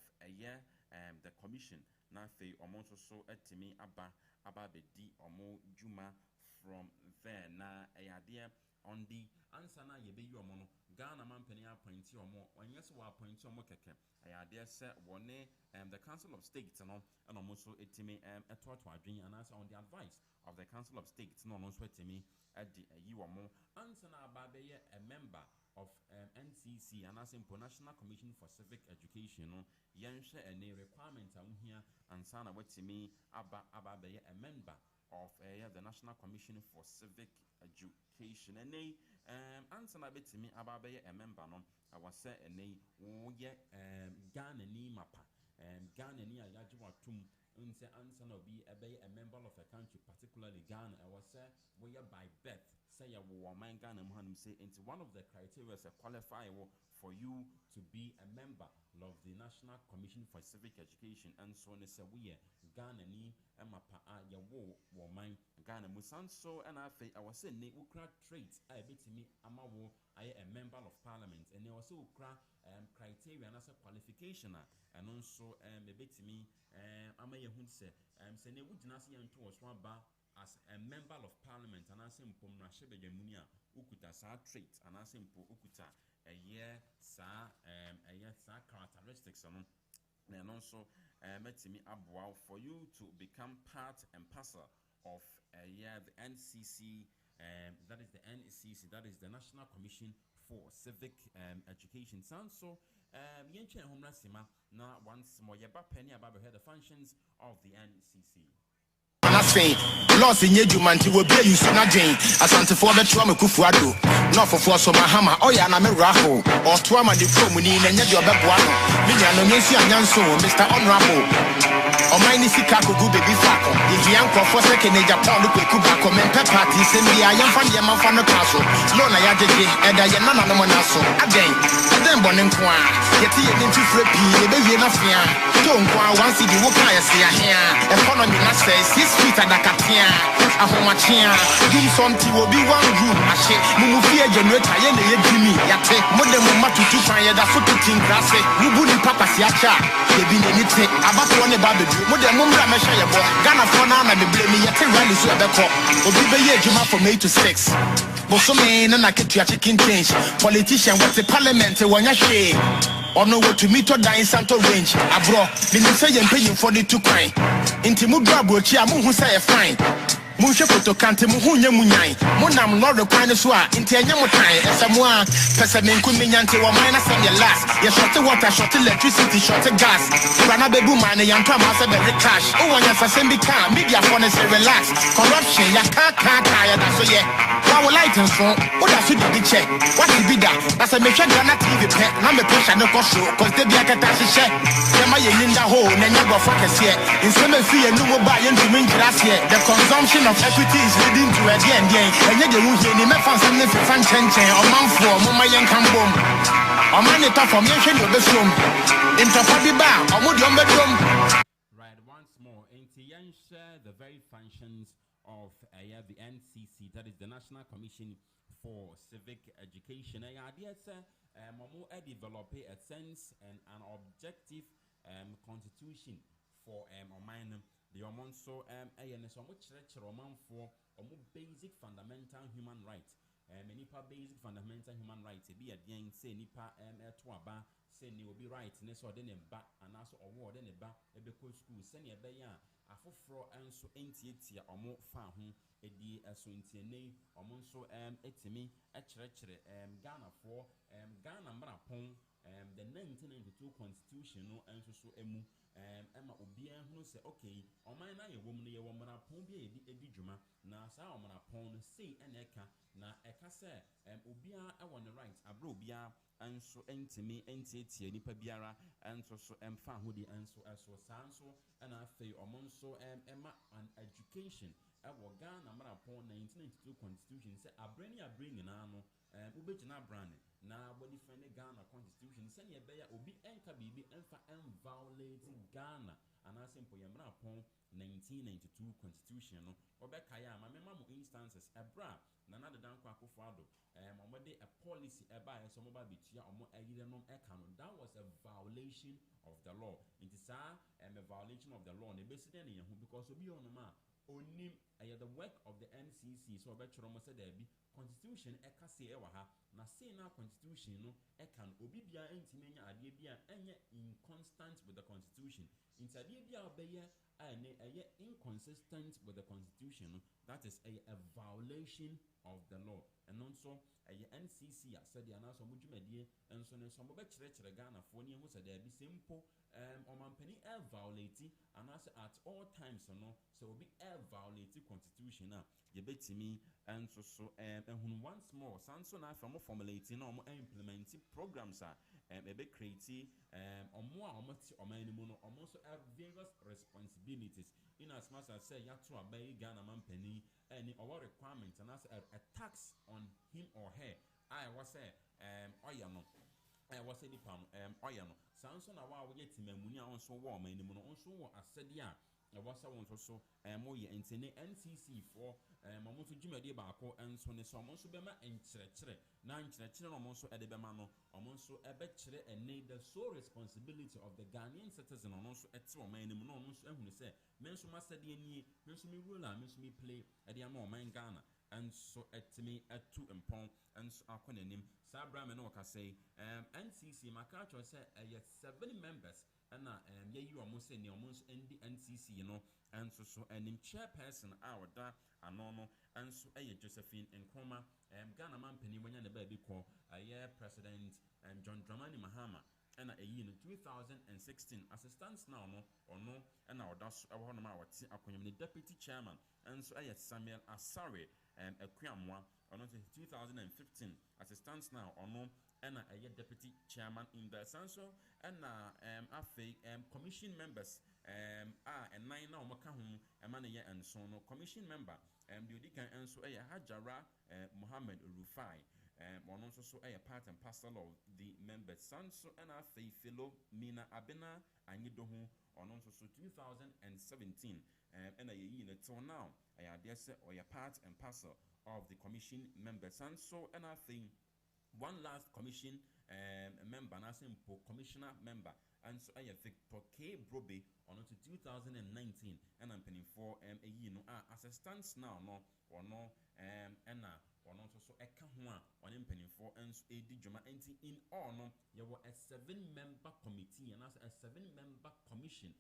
the commission na afei ɔmo nso so ɛtumi aba abɛdi ɔmo dwuma from there na adeɛ on the answer na yɛbɛyi ɔmo no Ghana mampanin appointee ɔmo ɔnyɛ sɛ wɔ appointee ɔmo kɛkɛ adeɛ sɛ wɔne the Council of State no ɛna ɔmo nso ɛtumi ɛtoato adwene anaasɛ on the advice of the Council of State na ɔno nso ɛtumi ɛde ayi ɔmo ansa na aba bɛyɛ a member of NCC anaasɛ mpo National Commission for Civic Education no yɛnhwɛ ɛne requirement a wohia ansa na wɔtumi aba bɛyɛ a member of the National Commission for Civic Education. And they answer na betimi aba bɛyɛ a member no awase ɛnɛ woyɛ Ghana ni mapa Ghana ni ayagye watum nse answer na obi ɛbɛyɛ a member of a country particularly Ghana awase woyɛ by birth say ya wo man Ghana mu hanum say into one of the criteria is qualify for you to be a member of the National Commission for Civic Education and so on say we Ghana ni mapa ya wo man Ghana musanso and afi awase ne ukra traits a betimi amawo aye a member of parliament and there also ukra criteria and as a qualification and also betimi amaye hu se ne wugina se yanto so aba as a member of parliament and as impom na hye ukuta sa trait and as impo ukuta sa characteristics and also metimi aboa for you to become part and parcel of the NCC that is the NCC, that is the National Commission for Civic Education. Sounds so yenche homra sima na once more yeba penny about the functions of the NCC. Loss in Yedumanti will be you soon again. Asante for the Trama Kufuado, not for Force of Mahama, or Yaname Raho, or Tuama de Comuni, and your Babuano, Miliano Messi and Yanso, Mr. Honorable. O mine Sikaku baby Fako, the Yanko for second age upon the Kubako, men Pepati, send me a young fan Yaman fan the castle, Lona Yaji, and I am not Monaso, again, and then Bonin Kwa, yet he didn't flippy, the baby enough here. Don't go once you walk I see here, economy not say 6 feet at the Katia, a homachia, do something will be one room, a shake, Mumufia generator, and Jimmy, Yate, Modern Matu to find a foot in grass, Mubuni Papa Siacha, they be anything about one about the Modern Mumra Meshaya boy, Ghana for now, and the blame yet a rally so the cop, or be a Juma from 8 to 6. But some men and I get your chicken change, politician, what's the parliament, one ya shame. Or no what to meet or die in Santo Range. Abro, Minister and paying for the 2 coin. Intimugra Brochia, who say a fine. Musha Potokante Muhunya Munai. Monam Lord of Quaniswa, Intiamutai, and someone, Pesamin Kuminante or minus and your last. You shot the water, shot electricity, shot the gas. Ranabebu man, and Yantama very cash. Oh, and yes, I send me car, media phone and say relax. Corruption, ya can't tire, that's so yeah. Our light and so, what does it be check? What to be that? That's a mission Ghana TV pet, number pressure no cost, cause they be a catastrophe check. Yama in the hole, and never focus here. In some fee and no buy and to mean grass here. The consumption of equity is leading to a end game. And yet, you will hear the Mefan fan chen or man for Mama Yan Cambom. Or man, it from mention your best room. Into Fabi Bar, or would your bedroom. Right, once more, into share the very functions of the NCC, that is the National Commission for Civic Education. Idea sir, Momo develop a sense and an objective constitution for Oman. The Omonso ANS on which Roman for basic fundamental human rights. Nipa basic fundamental human rights. Be a gang say Nipa Twaba say ni will be right. Neso then a back and also award then a back a school send a bayan. Afofro and so entiatia or more found a D as so intiane or monso etimi a Ghana for Ghana Marapon the 1992 constitution no and so emu Emma Obia who say okay oman na ye woman ye woman upon be edi dwuma na sa oman upon say and eka na eka say obia I want the right abro obia and so entimi entiatie nipa biara and so emfa ho di and so sanso and afei omon so emma an education ewo Ghana mara upon 1992 constitution say abrani nyina no ubegina brand na body friend Ghana constitution say ye beya obi enka bibi emfa violate Ghana and I simple yamra upon 1992 constitution no obekaya ma mema mo instances ebra na na dan kwa akofado omode a policy eba so mo ba betua omo ayire no eka no that was a violation of the law it is a violation of the law na beside na yehu because obi on ma onim the work of the NCC so obetro mo say there be constitution eka se e wa ha na say na constitution no eka no obi bia entime nya ade bia enye inconstant with the constitution intade bia obeye inconsistent with the constitution no that is a violation of the law and also NCC said the announce mo dwumadie enso ne so mo be kire Ghana fo ne hu said there be simple omampani violate and as at all times no so will be violate constitution na ye betimi and so ehunu once more sanso na from formulating no mo implement programs e be create omo a omo ti oman ni mu no omo so have various responsibilities in as much as say ya to abay Ghana mampani any our requirement and as a tax on him or her I was say oya no was say the oya no sanso na wa we timamuni a onso wo oman ni mu no onso wo asede a was won so mo ye entene NCC for mamo to dwumade ba ko enso ne so mo so be ma enkyerɛkyerɛ na enkyerɛkyerɛ no mo so ede be ma no omo so ebe kyerɛ ene the sole responsibility of the Ghanaian citizen ono so ete oman ni mu no ono so ehunu sɛ men so masede ani men so me rule men so me play ede ama oman Ghana and so etimi etu empon and so akonanim sa bra me no ka say NCC maka cho say 7 members and ye you almost say almost ndi NCC you know and so and chairperson our da anono and so Josephine Nkrumah Ghana man penny when the baby call president John Dramani Mahama and a year in 2016 as it stands now no or no and our dash our deputy chairman and so Samuel Asare Ekwamwa on 2015 as it stands now or no and a deputy chairman in the Sanso and commission members and 9 now Makahum a man and so no commission member the Udikan and so a Hajara Muhammad Rufai one also so a part and parcel of the members Sanso and a fellow Mina Abena and Yidohu on also so 2017 and a year until now I dare say or a part and parcel of the commission members Sanso and I think one last commission member, and I say commissioner member, and so I have Victor K. Brobe on to 2019, and I'm penning for a year no as it stands now, no or no, and or not so a kahua on him penning for and so a dijuma in all no, there were a 7-member committee and as a 7-member commission.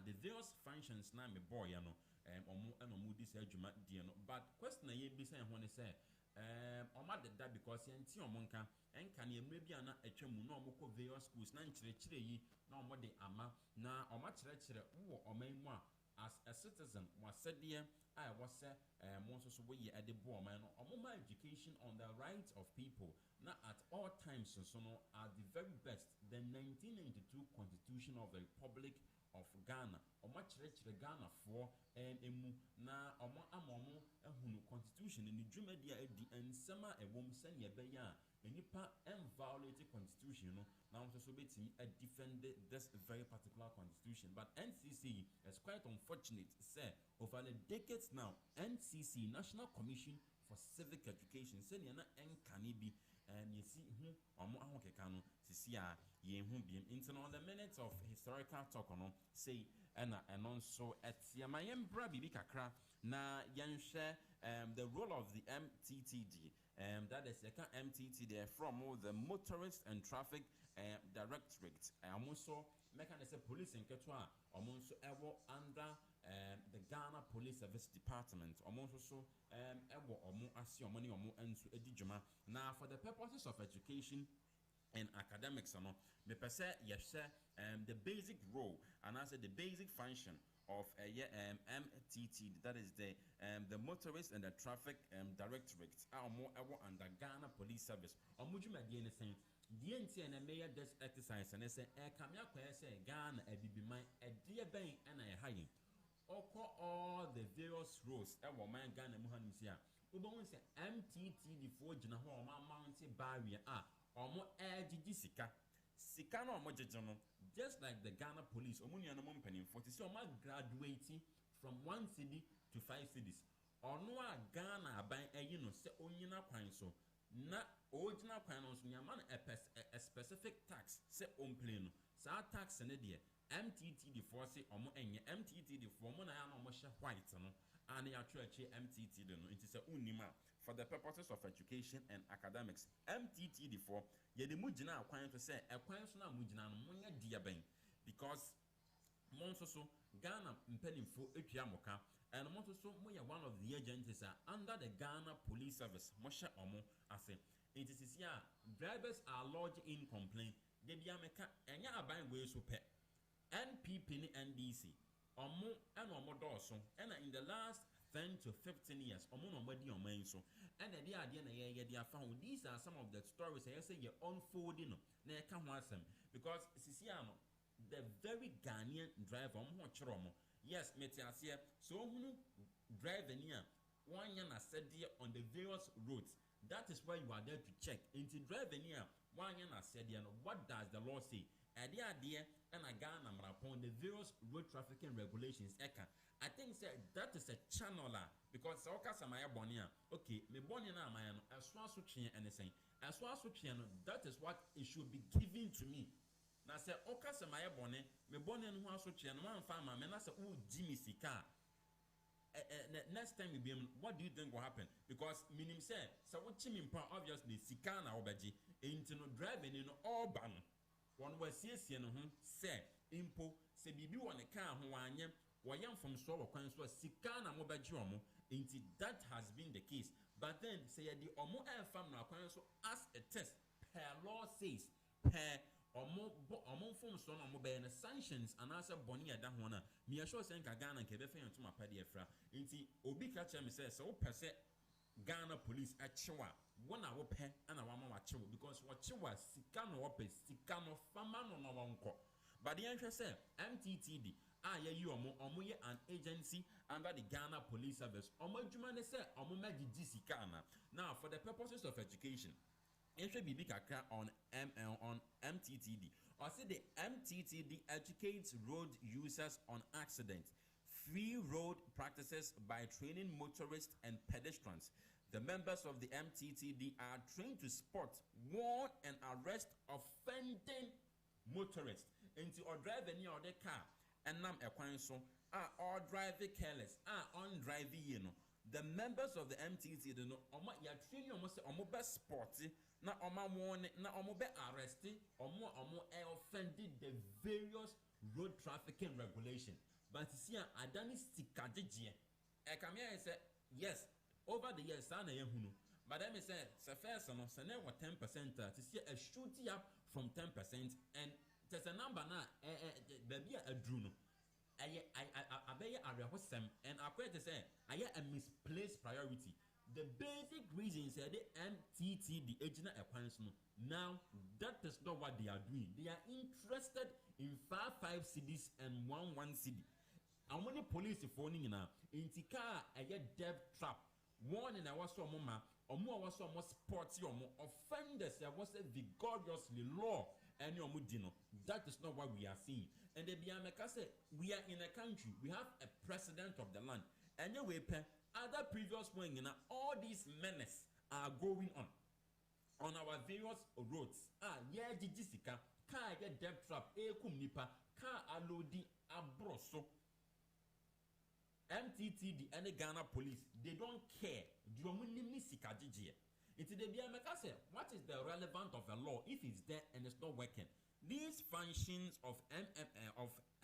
The various functions now me boy, you know, or more and more this juma, dear no, but question I be saying when they say. Omade da because yenti omonka enka ne maybe ana atwamu na omoko various schools na nkyerɛkyerɛ yi na omode ama na oma kyerɛkyerɛ wo oman mu as a citizen wasɛdeɛ a wɔsɛ mo nso so woyɛ ade bo oman no omoma education on the rights of people na at all times so no are the very best the 1992 constitution of the Republic of Ghana oma kyerɛkyerɛ Ghana for emu na omo amomo ehunu constitution ni dwumadia edi ensema ewom sane ebeya enipa violate constitution no na so betimi defend this very particular constitution but NCC is quite unfortunate say over the decades now NCC National Commission for Civic Education say na enkane bi you see omo ahokeka no sisi a ye hu biem into on the minutes of historical talk no say and also at yamayem bra bibi kakra na yanhwe the role of the MTTD that is the MTT they from the Motorist and Traffic Directorate also mechanism police in Ketwa also ever under the Ghana Police Service Department also ever omo asi omo ni omo enso edijuma now for the purposes of education and academics ano me pese yehwe the basic role and I said the basic function of MTT, that is the motorist and the traffic directorate more under Ghana Police Service omujumadi ne sen die nti na meya this exercise and say kamya kwa say Ghana abibiman edie ben na e hayin oko all the various roads e wo man Ghana mu hanim sia ubon say MTT the four gina ho o mountain barrier omo ejiji sika no omo jeje just like the Ghana police omo nuano mo mpanin 40 so omo graduating from 1 city to 5 cities ono a Ghana aban eyi no se onyina kwan so na original kwan no so nyama a specific tax se omplay no sa tax ne de MTT the force omo enye MTT the form na ya no omo hye white no and ya church MTT the no it is a unima for the purposes of education and academics MTT the for ye de mugina akwan to say akwan so na mugina no munya dia ben because monso so Ghana mpanimfo etwa moka and monso so moya one of the agencies under the Ghana Police Service mosha omo ase it is here drivers are lodged in complaint de bia meka enya aban we so pe NPP ni NDC omo and omo doso and in the last 10 to 15 years omo no madi oman so and the idea na ye dia found these are some of the stories I say you unfolding no na e ka ho asem because sisiano the very Ghanaian driver omo chiro mo yes metiasie so hunu driver ni a one na said on the various roads that is why you are there to check into driver ni a one na said what does the law say idea and a Ghana upon the various road trafficking regulations eka I think that is a channeler because okay samaya bonia okay me bonia na amaya no aswa so twen anything aswa so twen no that is what it should be given to me na say okay samaya bonia me bonia no aso twen no amfa ma me na say o jimmy sika next time we be what do you think will happen because minim say so what chimim pa obviously sika na obaji into no driving no all ban one was siesie no ho say impo se bibi won ka ho anye wayam from so kwan so sika na mo baji omo inti that has been the case but then say the omo fam na kwan so as a test per law says per omo from so na mo be na sanctions and answer boni ada ho na me assure say nka Ghana nke be fe yento mapade efra inti obi ka cha me say so pese Ghana police achewa wona wo pe ana wa ma wa chewo because wa chewa sika no wo pe sika no fama no no wonko but the answer say MTTD ye an agency under the Ghana Police Service adwuma ne say magiji sika na now for the purposes of education ehwe bibi kakra on MTTD or say the MTTD educates road users on accidents free road practices by training motorists and pedestrians. The members of the MTTD are trained to spot, warn, and arrest offending motorists into or drive any other car and nam ekwan so or driving careless on driving the members of the MTTD no omo ya training omo say omo be sporty na omo warn na omo be arrested omo offended the various road trafficking regulation but see adani stikadje e come here say yes over the years na ye hunu but let me say first no say na 10% to see a shooting up from 10% and there's a number na baby a drew no I be arehosem and according to say a misplaced priority the basic reason is the MTT the agent acquaintance no now that is not what they are doing they are interested in 5 cities and 1 city and when the police phoning in car a debt trap warning I was so mama or more was so more sporty or more offenders there was a vigorously law and your mudino that is not what we are seeing and the Biameka said we are in a country we have a president of the land and anyway other previous one all these menace are going on our various roads yeah jijisika car get debt trap nipa car alodi abroso MTTD and the Ghana police, they don't care. What is the relevance of a law if it's there and it's not working? These functions of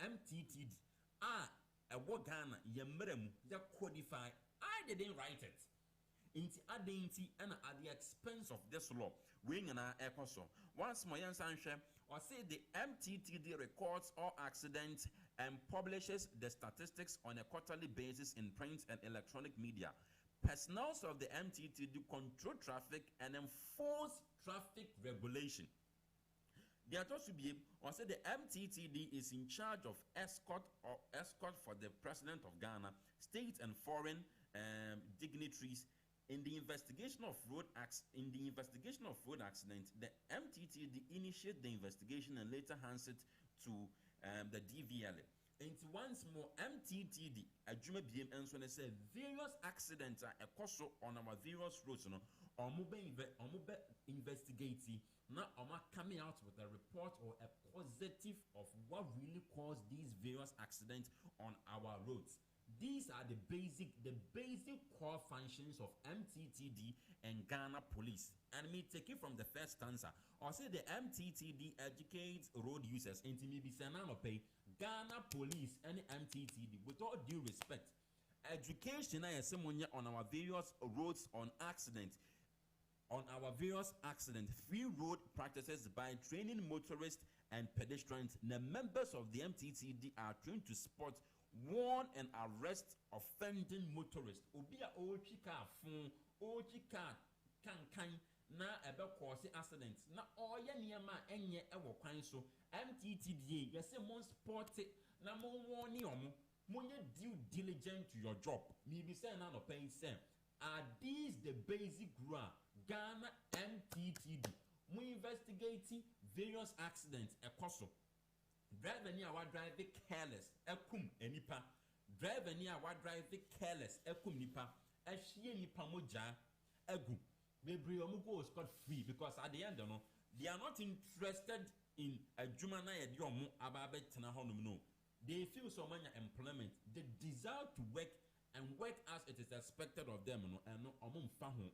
MTTD are a what Ghana they codify. I didn't write it. Inti adenti and at the expense of this law. Wing and ecoso. Once my answer, or say the MTTD records all accidents and publishes the statistics on a quarterly basis in print and electronic media. Personnel of the MTTD control traffic and enforce traffic regulation. They are supposed to be, or say the MTTD is in charge of escort for the President of Ghana, state and foreign dignitaries. In the investigation of road accident, the MTTD initiated the investigation and later hands it to the DVLA. And once more, MTTD, Ajuma BM, and so they say various accidents are on our various roads, or mobile investigating, now coming out with a report or a positive of what really caused these various accidents on our roads. These are the basic core functions of MTTD and Ghana Police. And me take it from the first stanza. Or say the MTTD educates road users into maybe pay Ghana Police and MTTD with all due respect. Education is someone on our various roads on accident. On our various accident, free road practices by training motorists and pedestrians. The members of the MTTD are trained to spot, warn and arrest offending motorists. Obia car kan na ebe cause accident na oya niema enye ewo kwan so MTTD yese mon sport na mon warn omo monye due diligent to your job. Me be say na no pay say are these the basic rule Ghana MTTD mo investigating various accidents ekoso. Driver ni awa drive careless ekum enipa. Driver ni awa drive careless ekum nipa. Ehie nipa moja egu. Maybe go scot free because at the end they are not interested in a jumana ediomu ababe tena honum no. They feel so much employment. They desire to work and work as it is expected of them and no fahu.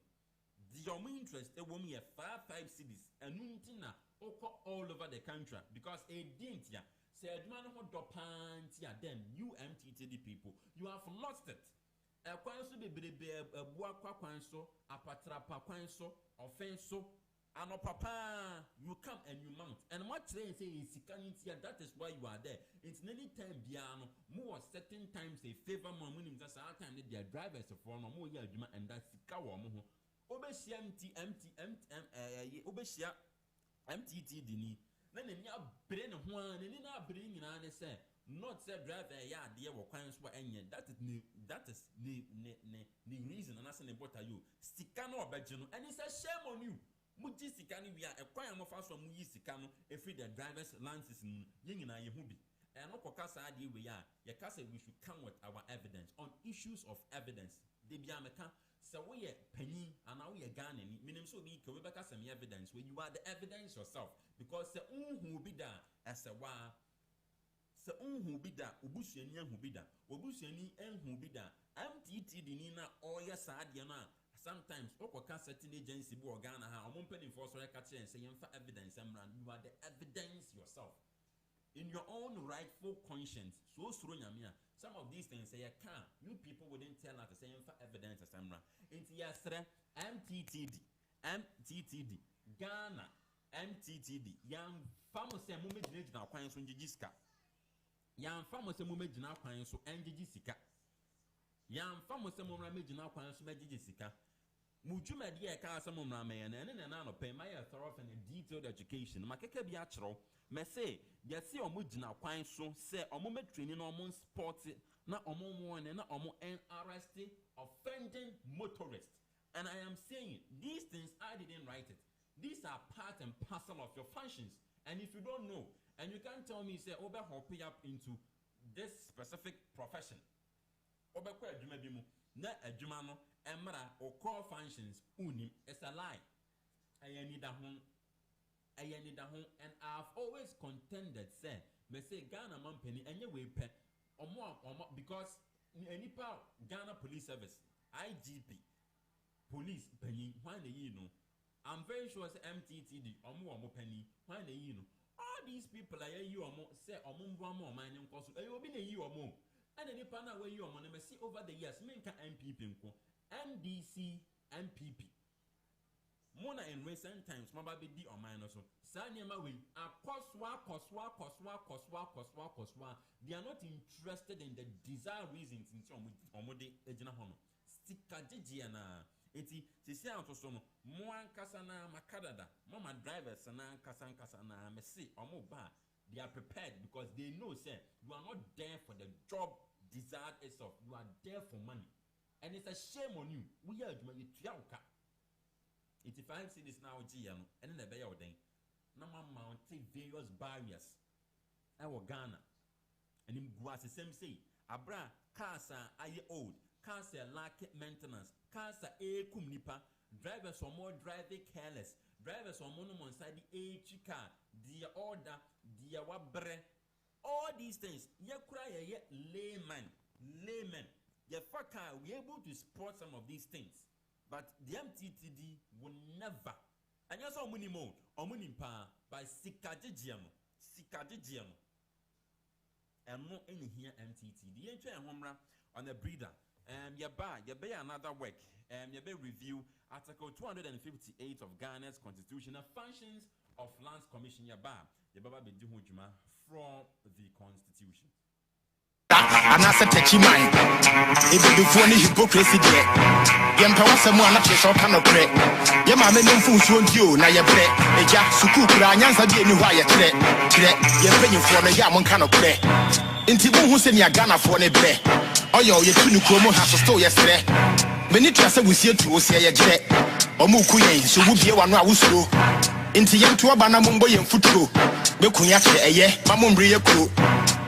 The interest a woman 5 cities and nuntina all over the country because a didn't ya said man who dopantia then you MTTD people you have lost it. A kwanso bebrebe bua kwa kwanso apatrapa kwanso offenso ano papa you come and you mount and what say sikanity that is why you are there. It's any time biano more certain times a favor more meaning that time their drivers for no more yaduma and that sika wo mo obesia obesia MTTD ni na nani abre ne ho an nani na abre nyina ne say not say driver ya de wo kwan so enye that is the reason and asem about you sika no obeje no and it's a shame on you muji sika ni wi a ekwan am fa so mu yi sika no every the drivers lances ni nyina ye hu bi and no kokasa ade we ya ye kasa we should come with our evidence on issues of evidence de bia meka so we penny and now we Ghana ni meaning so be we beka some evidence when you are the evidence yourself because se unhu bi da as a wa se unhu bi da obusuani anhu bi da obusuani anhu bi da MTTD ni na oya saade na sometimes okoka certain agency bo Ghana ha omompani for so ka che say yemfa evidence amran you are the evidence yourself in your own rightful conscience so suro nyame a some of these things say you can't you people wouldn't tell us to say yemfa evidence asamra into yasre MTTD Ghana MTTD yam famo say mo megina gina kwan so ngigiska yam famo say mo megina kwan so engigisika yam famo say mo megina kwan so megigisika mujuma dia ka say mo mra me na no pay my thorough and detailed education makeke bi a chero me say yesi omo gina kwan so say omo metraining no omo sport na omo won na omo arrest offending motorists. And I am saying these things I didn't write it. These are part and parcel of your functions. And if you don't know, and you can't tell me, say, Obe hopping up into this specific profession. Obe kwa ejuma bimu, na ejuma no, emra or core functions, unim, it's a lie. I need a home, and I've always contended, say, me say Ghana man penny, and you will pay, or more, because any part Ghana Police Service, IGP, police penny, why you know. I'm very sure it's MTTD or more penny. Why you know? All these people are you or more say or more mining cost. You will be a year or more. And any partner where you are money see over the years, make MPP, MDC, MPP. Mona in recent times, my baby or mine also. Sanyama we are koswa. They are not interested in the desired reasons in some omode ejina hono. Sikajijiana. Eti sisi antosono moan kasana makadada mama drivers sana kasana mesi omo ba. They are prepared because they know say you are not there for the job desired itself. You are there for money. And it's a shame on you. We are you triauka. 85 cities now GM and in the bay of day. Nama mountain various barriers. Our Ghana. And in Guas the same say. Abra casa aye old. Casa lack maintenance. Casa a kumnipa. Drivers are more driving careless. Drivers are mono on side the a car. The order. The wabre. All these things. Ye cry ye layman. The fucker we able to support some of these things. But the MTTD will never. And you saw money more or money pa by Sikajigiano. And no any here MTT. The entry and homra on the breeder. You buy another work. You buy review Article 258 of Ghana's constitutional functions of Lands Commission. You buy be Juma from the Constitution. And I said, touchy mind. If you before any hypocrisy there. Yempa someone not your kind of bread. Your mamma no food won't you, now your bread. A jack, Sukuran, Yansa, didn't why you clear. You're paying for a yam kind of bread. Intibu who send your Ghana for a bread. Oh, your Tunukomo has a store yesterday. Many trust we see to say a jet. Or Mukuyen, so would be one hour slow. Into young to a banamumbo and football. Mekunyake, a ye, Mamumbria crew.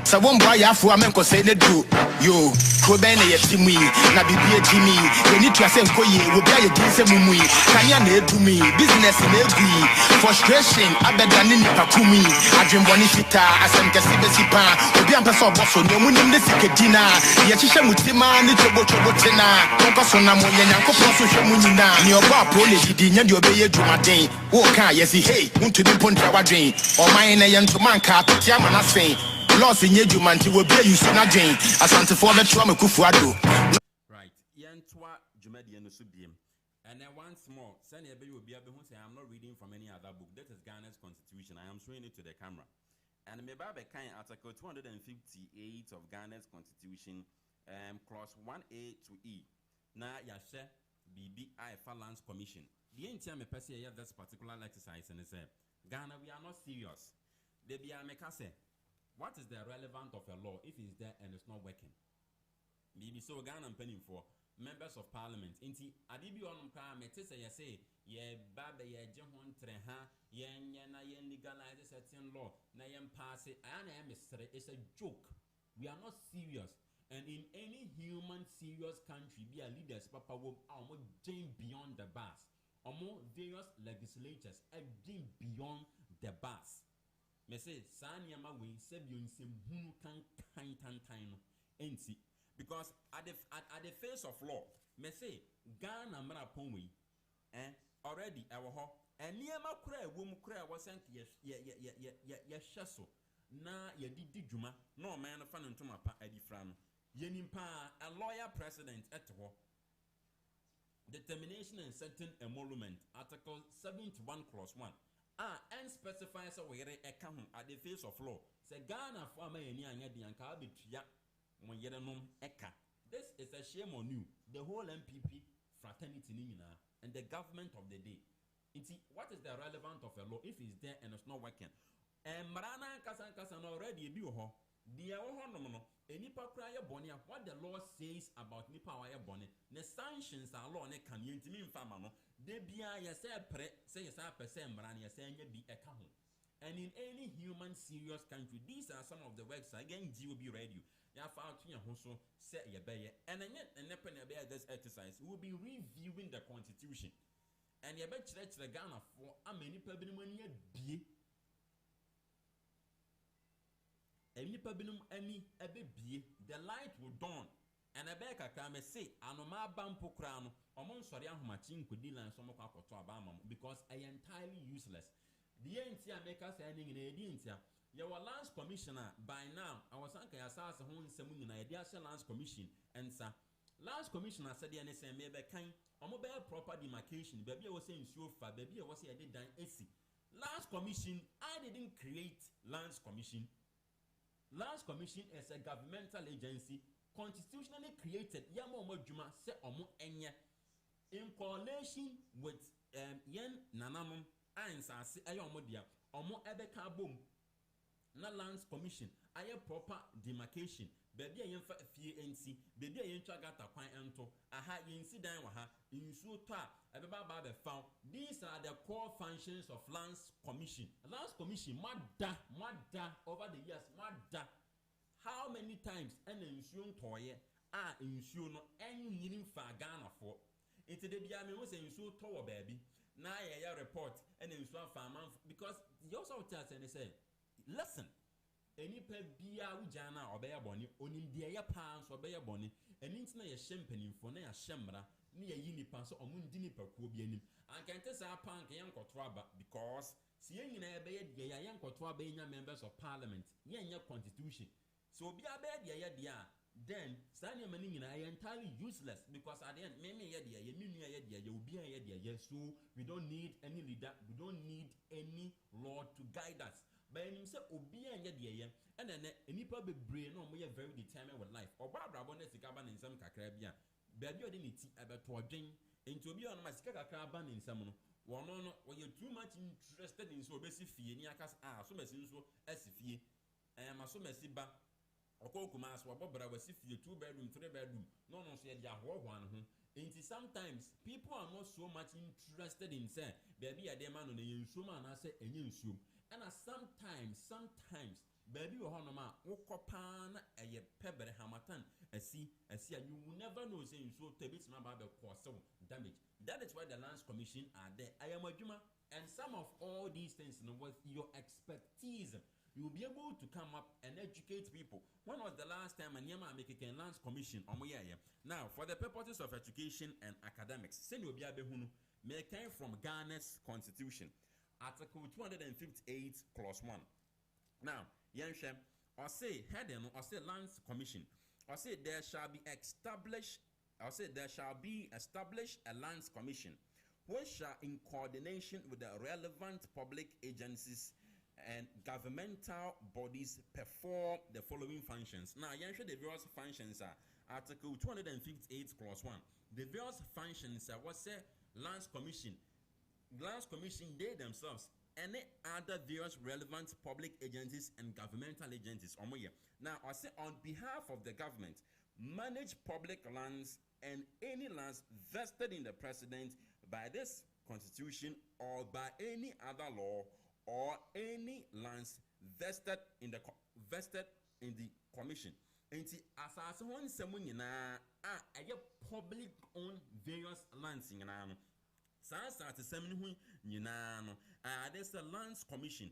So one boy afu amenko say ne do yo ko ben na yetimi na bibie timi ye ni to asem koye wo bia ye din se mumui kanya na edumi business na egui frustration abeda ni pakumi adwemboni fita asem kesi besipa obi ampesa oboso no munim ne sikedina ye hihye mutima ni chobotina konko so na mo nyankopon so hwe munyina ni obo apo le didi nya de obeye dwumaden wo ka yesi hey untumi pontra wadwen o man na ye ntoma nka tia mana sen loss in your manti will be you soon again. Asante for the trauma kufuado. Right. Yantwa Jumedian Subium. And then once more, Sunny Abbey will be able to say, I'm not reading from any other book. That is Ghana's constitution. I am showing it to the camera. And Mebabe kind article 258 of Ghana's constitution, clause 1A to E. Now, Yashe BBI Lands Commission. The entire me pass here this particular exercise and say, Ghana, we are not serious. They be a mekase. What is the relevance of a law if it's there and it's not working? Maybe so Ghana penning for members of parliament. Inti adibi on parliament say ye babe ye jehon treha ye na ye legalize certain law na ye pass it. It's a joke. We are not serious. And in any human serious country, be a leaders papa will almost jump beyond the bars. Almost various legislatures are beyond the bars. Me say Sanyama we Sebion sim hunu kan no enti because at the face of law me say Ghana mara ponwe already ewo ho eniema kura wom kura wasent ye hyeso na ye didi dwuma no man no fa no ntoma pa adifra no ye nimpa a lawyer president eto determination and certain emolument article 71 clause 1 and specifies where a come at the face of law. Say Ghana for me and Yankabitria when Yerenum Eka. This is a shame on you, the whole MPP fraternity Nimina and the government of the day. What is the relevance of a law if it's there and it's not working? And Marana Kasan already be ho. Dear Honomono, a Nipa Cryer Bonia, what the law says about Nipa Wire Bonnet, the sanctions are law ne can you mean famano. They be a say a percent Marania saying be a count. And in any human serious country, these are some of the works again GOB radio. Ya found to your hoso set your bay, and yet and never this exercise will be reviewing the constitution. And you bet the Ghana for a many people be. The light will dawn. And a beka can say, Anoma Bampo crown, or Monsoria Machin could deal and some of because I am entirely useless. The NTA make us ending in a your Lands Commissioner by now. I was thinking as a home Semun idea Lands Commission and sir. Lands Commission said the NSA may be kind or mobile proper demarcation. Baby was saying so far, baby was here did dine AC. Lands Commission, I didn't create Lands Commission. Lands Commission is a governmental agency constitutionally created. Yamo Juma se omo enya in coalition with yen nanamum ansa se ayomo dia omo ebeka boom na Lands Commission aye proper demarcation. Baby a yemfa fie NC, baby a yentwa gata kwan ento, aha yensi dan wa ha, insuo to a ebeba ba be found. These are the core functions of Lands Commission. Lands Commission mada over the years mada. How many times an insuo toye insuo no enyinim fa Ghana for. Into the bia me was insuo to baby. Na ya report and insuo fa man because you also tell us and they say, listen. Any pe bia ujana obeya boni onim de ya pan so obeya boni eni ntina ye champagne for na ya shemra ni ye yini pan so omundi ni pakuo bi anim ankante sa pan ke yen kwoto aba because si yen nyina ebe ye de ya yen kwoto aba nya members of parliament yen nya constitution so obi aba de ya de a then sa ne mani nyina ye entirely useless because at the end me ye de ye minu ye de ye obi ye de ye so we don't need any leader, we don't need any law to guide us. But him say obi anya de ye and then enipa bebre no mo ye very determined with life oba abrabo na sika ba nsam kakra bia baby odi ne ti abeto odwen enti obi on ma sika kakra ba nsam no wono no we too much interested in so obesi fie ni aka so mesi nso asi fie ma so mesi ba okokuma so obobra wasi fie 2 bedroom 3 bedroom no so ye dia hoho an ho enti sometimes people are not so much interested in say baby ade ma no na ye nsuo ma na say enye nsuo. And sometimes baby or honoma wokopan a pebble hamatan see you will never know saying so to bit my Bible cause damage. That is why the Lands Commission are there. I am a Juma and some of all these things with your expertise you'll be able to come up and educate people. When was the last time a Nyama make a Lands Commission on now for the purposes of education and academics send you be able may came from Ghana's constitution. Article 258 clause 1. Now, Yanshem, or say heading or say Lands Commission, or say there shall be established a Lands Commission, which shall in coordination with the relevant public agencies and governmental bodies perform the following functions. Now, Yanshem, the various functions are Article 258 clause 1. The various functions are what say Lands Commission. Lands Commission, they themselves, any other various relevant public agencies and governmental agencies. Now, I say on behalf of the government, manage public lands and any lands vested in the president by this constitution or by any other law or any lands vested in the commission. And see, as one someone public owned various lands in there's a Lands Commission.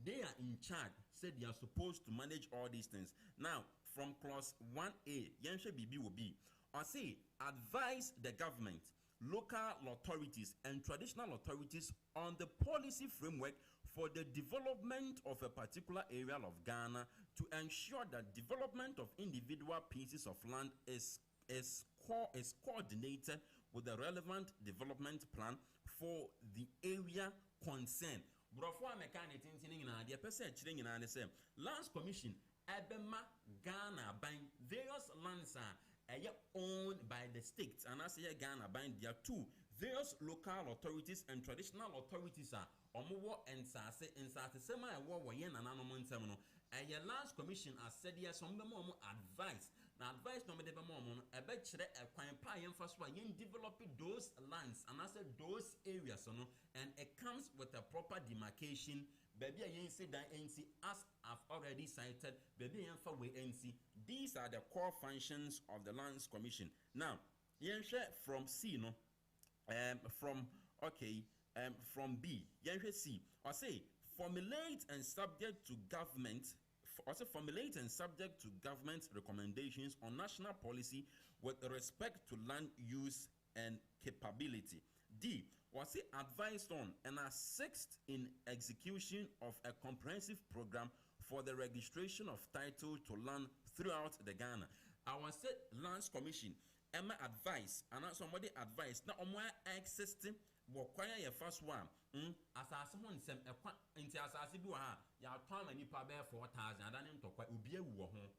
They are in charge, said they are supposed to manage all these things. Now, from clause 1A, Yansha BB will be, I say, advise the government, local authorities, and traditional authorities on the policy framework for the development of a particular area of Ghana to ensure that development of individual pieces of land is coordinated with the relevant development plan for the area concerned. Brofo mechanic in the person chilling in the Lands Commission, Abema Ghana buying various lands are owned by the states, and as Ghana buying there are 2 various local authorities and traditional authorities are Omowo and Sase semi war yen and anoman seminal. A Lands Commission as said yes, some advice. Now, advice no me a bet a quine pie and first one developing those lands and I said those areas and it comes with a proper demarcation. Baby, I say that NC as I've already cited, baby, NC. These are the core functions of the Lands Commission. Now, from C, no, from B, C, or say formulate and subject to government. Also formulate and subject to government recommendations on national policy with respect to land use and capability. D, was it advised on and assist in execution of a comprehensive program for the registration of title to land throughout the Ghana. Our said Lands Commission Emma advice and somebody advice na omo existing wo kwan ya first one asase ho nsem ekwa nti asase bi wa ha ya twan mani pa be 4,000 adane ntokwa obi awu wo ho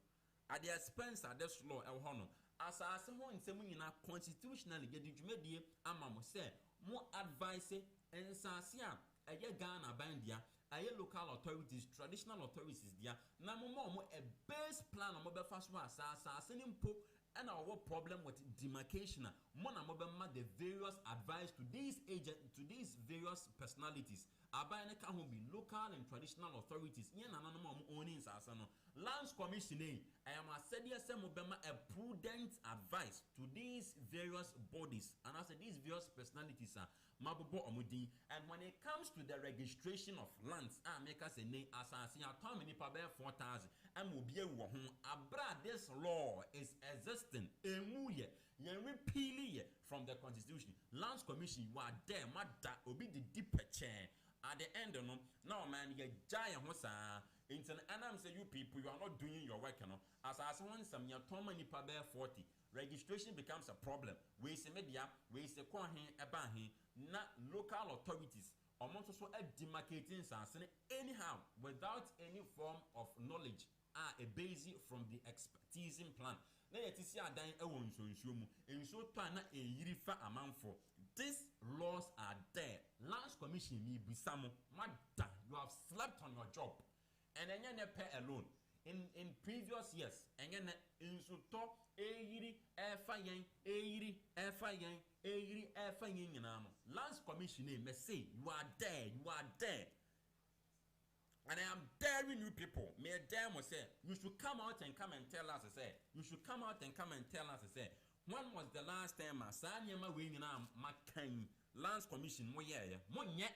at the expense of this law e ho no asase ho nsem nyina constitutionally ye dwumadie ama mo se mo advice ensase a eye Ghana bandia aye local authorities traditional authorities dia na mo a base plan mo be first one asase ni mpo and our problem with demarcation mona mobema the various advice to these agents to these various personalities abane ka ho be local and traditional authorities yen nana no owning sasa no lands commission I am said yes mobema a prudent advice to these various bodies and I said these various personalities are mabobo omudi and when it comes to the registration of lands make us a name asasi how many pa 4,000 and will be abra this law is existing yen repealing from the constitution lands commission you are there mada obi the deeper chair at the end of no man you giant hosa and I'm say you people you are not doing your work as one some your many pa 40 registration becomes a problem we say media we say na local authorities almost also demarcating something anyhow without any form of knowledge a basic from the expertise plan na yet see adan e won so mu enso to na e yiri fa amanfo these laws are there lands commission me bisamo mada you have slept on your job and enye ne pay alone in previous years enye na enso to eyiri efayen eyiri efayen eyiri efayen nyina no lands commission may say you are there and I am daring you people may dare mo say you should come out and tell us say when was the last time asanyema we nyina makan lands commission mo ye mo nye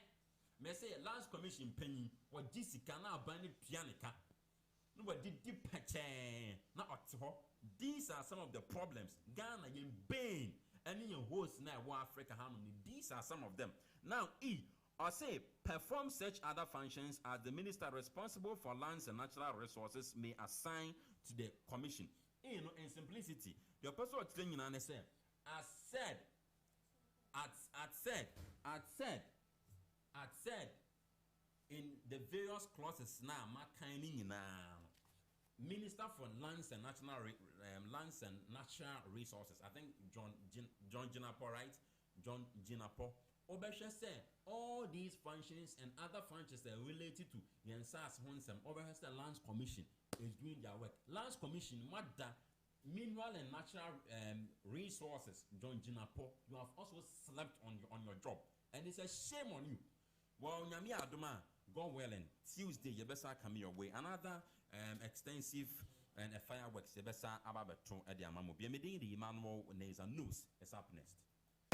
me say lands commission penny or jisika na abani pianika no but did pache na otho. These are some of the problems Ghana in Bain and in your host now Africa harmony. These are some of them. Now or say perform such other functions as the minister responsible for lands and natural resources may assign to the commission. In simplicity, the person was saying and say, I said in the various clauses now, Minister for Lands and Natural Resources. I think John Jinapo, right? John Jinapo. Obesha said all these functions and other functions that are related to Yansas Honsam. Obesha Lands Commission is doing their work. Lands Commission, Mada, Mineral and Natural Resources. John Jinapo, you have also slept on your job, and it's a shame on you. Well, Nyami Aduma, go well and Tuesday, you better come your way. Another extensive and a fireworks, you better ababeton at the Amamu. Be meeting the Emmanuel Neza News is up next.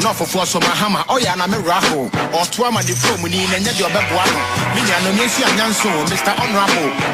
No for force of my hammer, oh yeah, I'm a raffle, or Twama the Fomuni, and your Bebuano, Minian, Mr. Honorable.